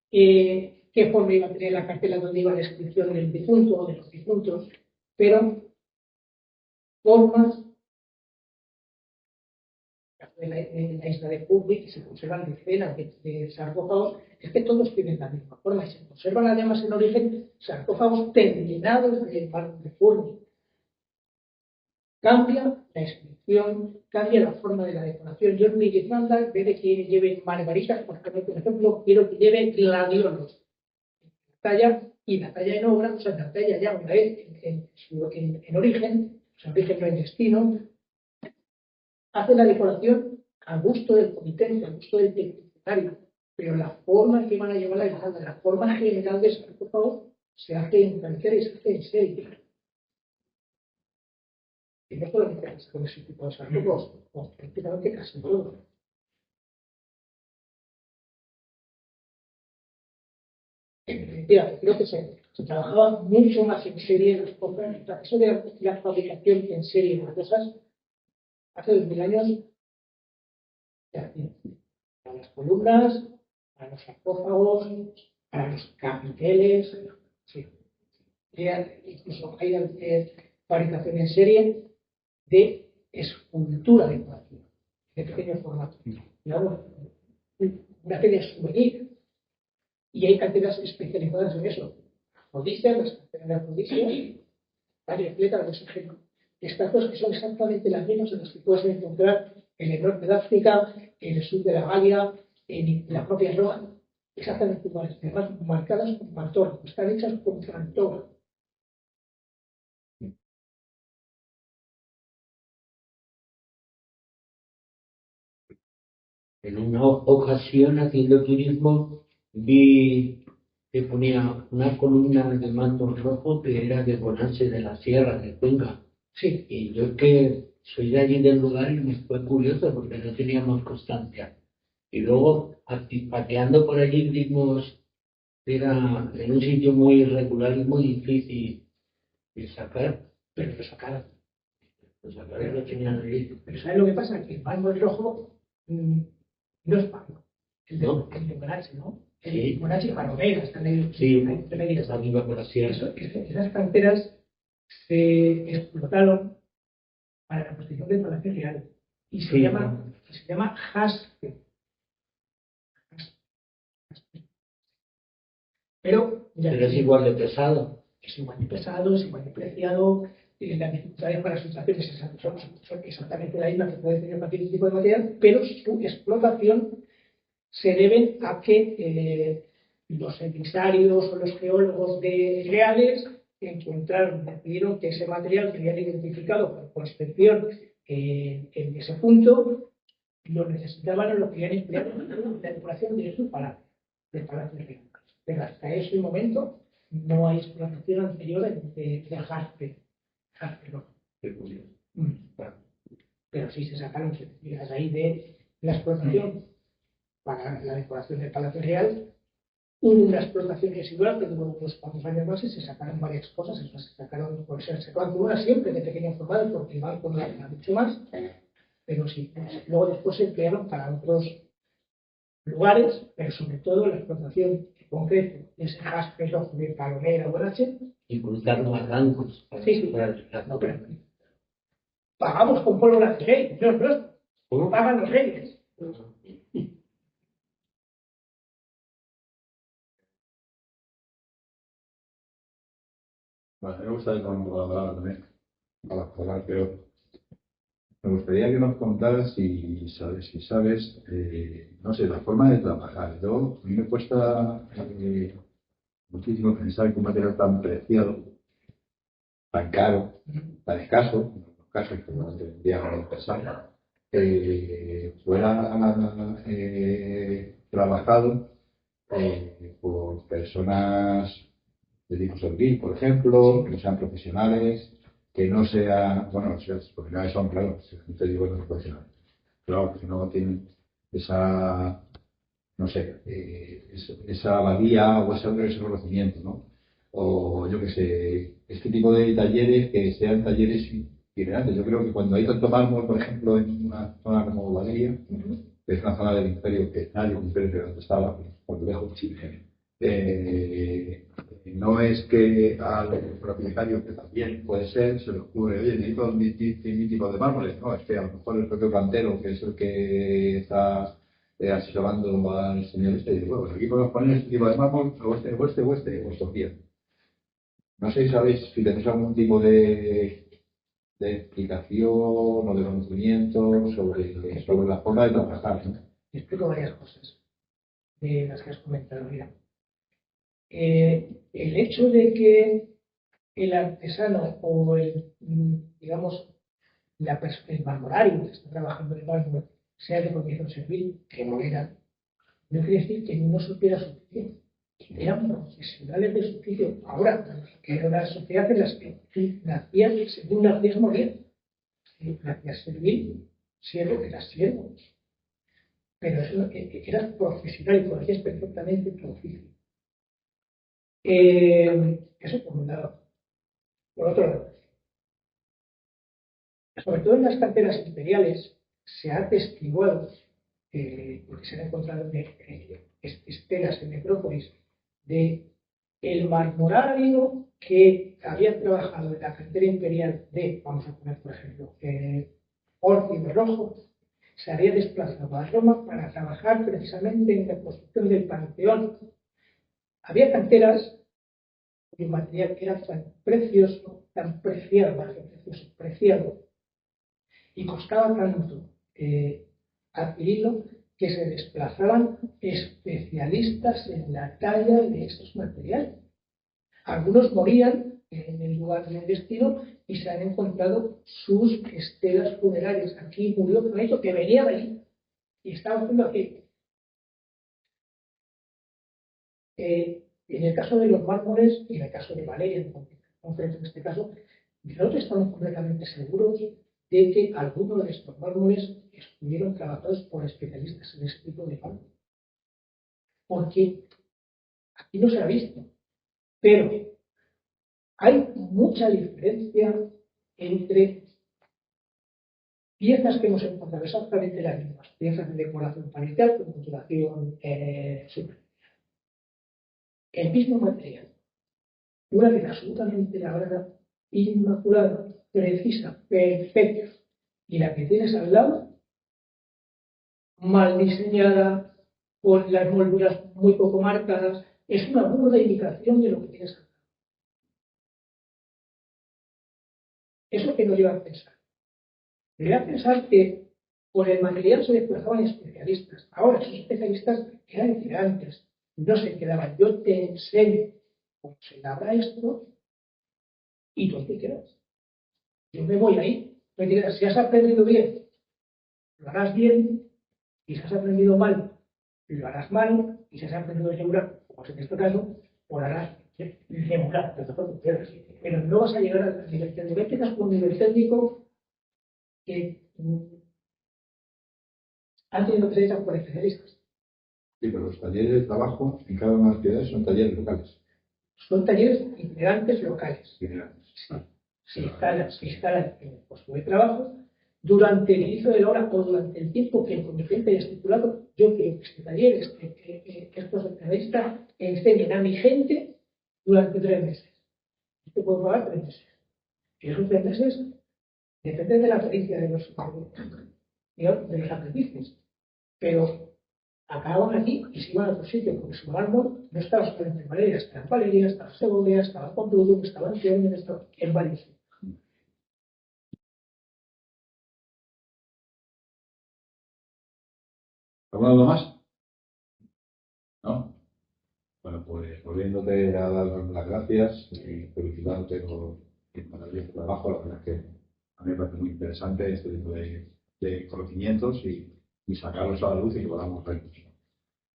qué forma iba a tener la cartela donde iba la descripción del difunto o de los difuntos, pero formas en la isla de Publi, que se conservan decenas de sarcófagos, es que todos tienen la misma forma y se conservan además en origen sarcófagos terminados de mármol de Fulmi. Cambia la inscripción, cambia la forma de la decoración. Yo en mi guirnalda, en vez de que lleve margaritas, por ejemplo, quiero que lleve gladiolos. Talla y la talla en obra, o sea, la talla ya una vez en origen, o sea, origen no en destino, hace la decoración a gusto del comitente, a gusto del tecnicario, pero la forma que van a llevar la guirnalda, la forma general de ese sarcófago, se hace en cantera y se hace en serie. Y no solamente con ese tipo de sarcófagos, prácticamente casi todo. En definitiva, creo que se trabajaba mucho más en serie en las cosas. Eso de la fabricación en serie de las cosas, hace 2000 años, para las columnas, para los sarcófagos, para los capiteles, sí. Incluso hay fabricación en serie de escultura decorativa, de pequeño formato. Digamos, una serie de souvenir. Y hay canteras especializadas en eso. Afrodisias, las canteras de Afrodisias, varias letras de ese género. Estatuas que son exactamente las mismas en las que puedes encontrar en el norte de África, en el sur de la Galia, en la propia Roma, exactamente iguales. Además, marcadas con pantón, están hechas con pantón. En una ocasión, haciendo turismo, vi que ponía una columna de manto rojo que era de Bonanse de la Sierra, de Cuenca. Sí. Y yo que soy de allí del lugar y me fue curioso porque no teníamos constancia. Y luego, pateando por allí, vimos que era en un sitio muy irregular y muy difícil de sacar, Pero lo sacaron. lo sacaron y lo tenían allí. Pero ¿sabes lo que pasa? Que el mármol rojo no es mármol. El de Bonanse, ¿no? Sí. Bonanse y Palomera están ahí. Sí, Ahí esa iba por la sierra. Esas canteras se explotaron para la construcción del Palacio Real y se llama jaspe. Pero es igual de pesado. Es igual de pesado, es igual de preciado, las dificultades para sus acciones son exactamente la misma que puede tener cualquier tipo de material, pero su explotación se debe a que los empresarios o los geólogos reales encontraron, decidieron que ese material que habían identificado por prospección en ese punto lo necesitaban o lo querían emplear en la decoración de su palacio, del Palacio Real. Pero hasta ese momento no hay explotación anterior de jaspe. Jaspe, no. Qué curioso. pero sí se sacaron a raíz de la explotación para la decoración del Palacio Real. Hubo una explotación residual que duró unos cuantos años más y se sacaron varias cosas. Se sacaron, por ser algunas siempre de pequeño formato, porque el banco no era mucho más, pero sí. Luego después se emplearon para otros lugares, pero sobre todo la explotación en concreto de ese gas rojo de Palomera o H. Y cruzar los barrancos. Sí, sí. No, pero pagamos con pólvora de rey, no es nuestro. Pagan los reyes. Bueno, me gusta colaborar también, colaborar, pero me gustaría que nos contaras si sabes, no sé, la forma de trabajar. A mí me cuesta muchísimo pensar que un material tan preciado, tan caro, tan escaso, en algunos casos que no tendríamos que pensar, fuera trabajado por personas de tipo servil, por ejemplo, que no sean profesionales, que no sean, bueno, los profesionales son, claro, no te digo los profesionales, claro, que no tienen esa, no sé, esa valía o ese conocimiento, ¿no? O yo qué sé, este tipo de talleres que sean talleres itinerantes. Yo creo que cuando hay tanto mármol, por ejemplo, en una zona como Valeria, que es una zona del imperio que nadie un imperio que donde estaba, por lejos, Chile, no es que al propietario, que también puede ser, se le ocurre, oye, necesito mi tipo de mármoles. No, es que a lo mejor el propio cantero, que es el que está asesorando al señor este, dice, bueno, pues aquí podemos poner este tipo de mármol, o estos días. No sé si sabéis, si tenéis algún tipo de explicación o de conocimiento sobre la forma de trabajar, ¿no? Te explico varias cosas de las que has comentado. Mira, el hecho de que el artesano o digamos, el marmorario que está trabajando en el mármol sea de profesión servil, que no era, no quiere decir que no supiera su oficio. Eran profesionales de su oficio. Ahora, que era una sociedad en la que nacían, según nacías, morían. Nacías servil, siervo, eras siervo. Pero eso eras profesional y conocías perfectamente tu oficio. Eso por un lado. Por otro lado, sobre todo en las canteras imperiales, se ha atestiguado, porque se han encontrado estelas en necrópolis, de el marmorario que había trabajado en la cantera imperial de, vamos a poner por ejemplo, Orcio de Rojo, se había desplazado a Roma para trabajar precisamente en la construcción del Panteón. Había canteras cuyo material era tan precioso, tan preciado, más que precioso, preciado, y costaba tanto adquirirlo, que se desplazaban especialistas en la talla de estos materiales. Algunos morían en el lugar del destino y se han encontrado sus estelas funerarias. Aquí murió Cristo, que venía de allí y estaba haciendo aquí. En el caso de los mármoles y en el caso de Valeria, en concreto en este caso, nosotros estamos completamente seguros de que algunos de estos mármoles estuvieron trabajados por especialistas en este tipo de mármol. Porque aquí no se ha visto, pero hay mucha diferencia entre piezas que hemos encontrado exactamente las mismas, piezas de decoración parcial, con modulación superior. El mismo material, una pieza absolutamente labrada, inmaculada, precisa, perfecta, y la que tienes al lado, mal diseñada, con las molduras muy poco marcadas, es una burda indicación de lo que tienes al lado. Eso que nos lleva a pensar. Me lleva a pensar que por el material se desplazaban especialistas. Ahora, esos especialistas eran itinerantes, no se quedaban. Yo te enseño cómo se labra esto y tú te quedas. Yo me voy ahí. Tú te quedas. Si has aprendido bien, lo harás bien, y si has aprendido mal, lo harás mal, y si has aprendido regular, como es en este caso, lo harás regular, pero no vas a llegar al nivel técnico. Empiezas con un nivel técnico que han tenido que ser hechas por especialistas. Sí, pero los talleres de trabajo en cada una de las ciudades son talleres locales. Son talleres itinerantes locales. Itinerantes. Se instalan en el puesto de trabajo durante el inicio de la hora o durante el tiempo que el comitente haya estipulado. Yo quiero que este taller, estos especialistas enseñen a mi gente durante 3 meses. Yo puedo pagar 3 meses. Y esos 3 meses dependen de la pericia de los aprendices. Pero acababan aquí y se iban a otro sitio, porque su mármol no estaba solamente en Valeria, estaba en Valeria, estaba en Segovia, estaba en Pamplona, estaba en Teruel, estaba en varios sitios. ¿Alguna duda más? ¿No? Bueno, pues volviéndote a dar las gracias y felicitándote por el maravilloso trabajo. La verdad es que a mí me parece muy interesante este tipo de conocimientos y sacarlos a la luz y que podamos verlos.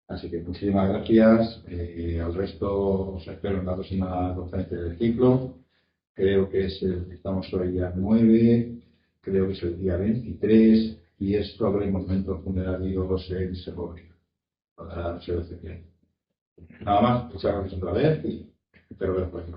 Así que muchísimas gracias. Al resto os espero en la próxima conferencia del ciclo. Creo que estamos hoy día 9, creo que es el día 23 y es sobre monumentos funerarios en Segovia. Para la Nada más, muchas gracias otra vez y espero veros por aquí.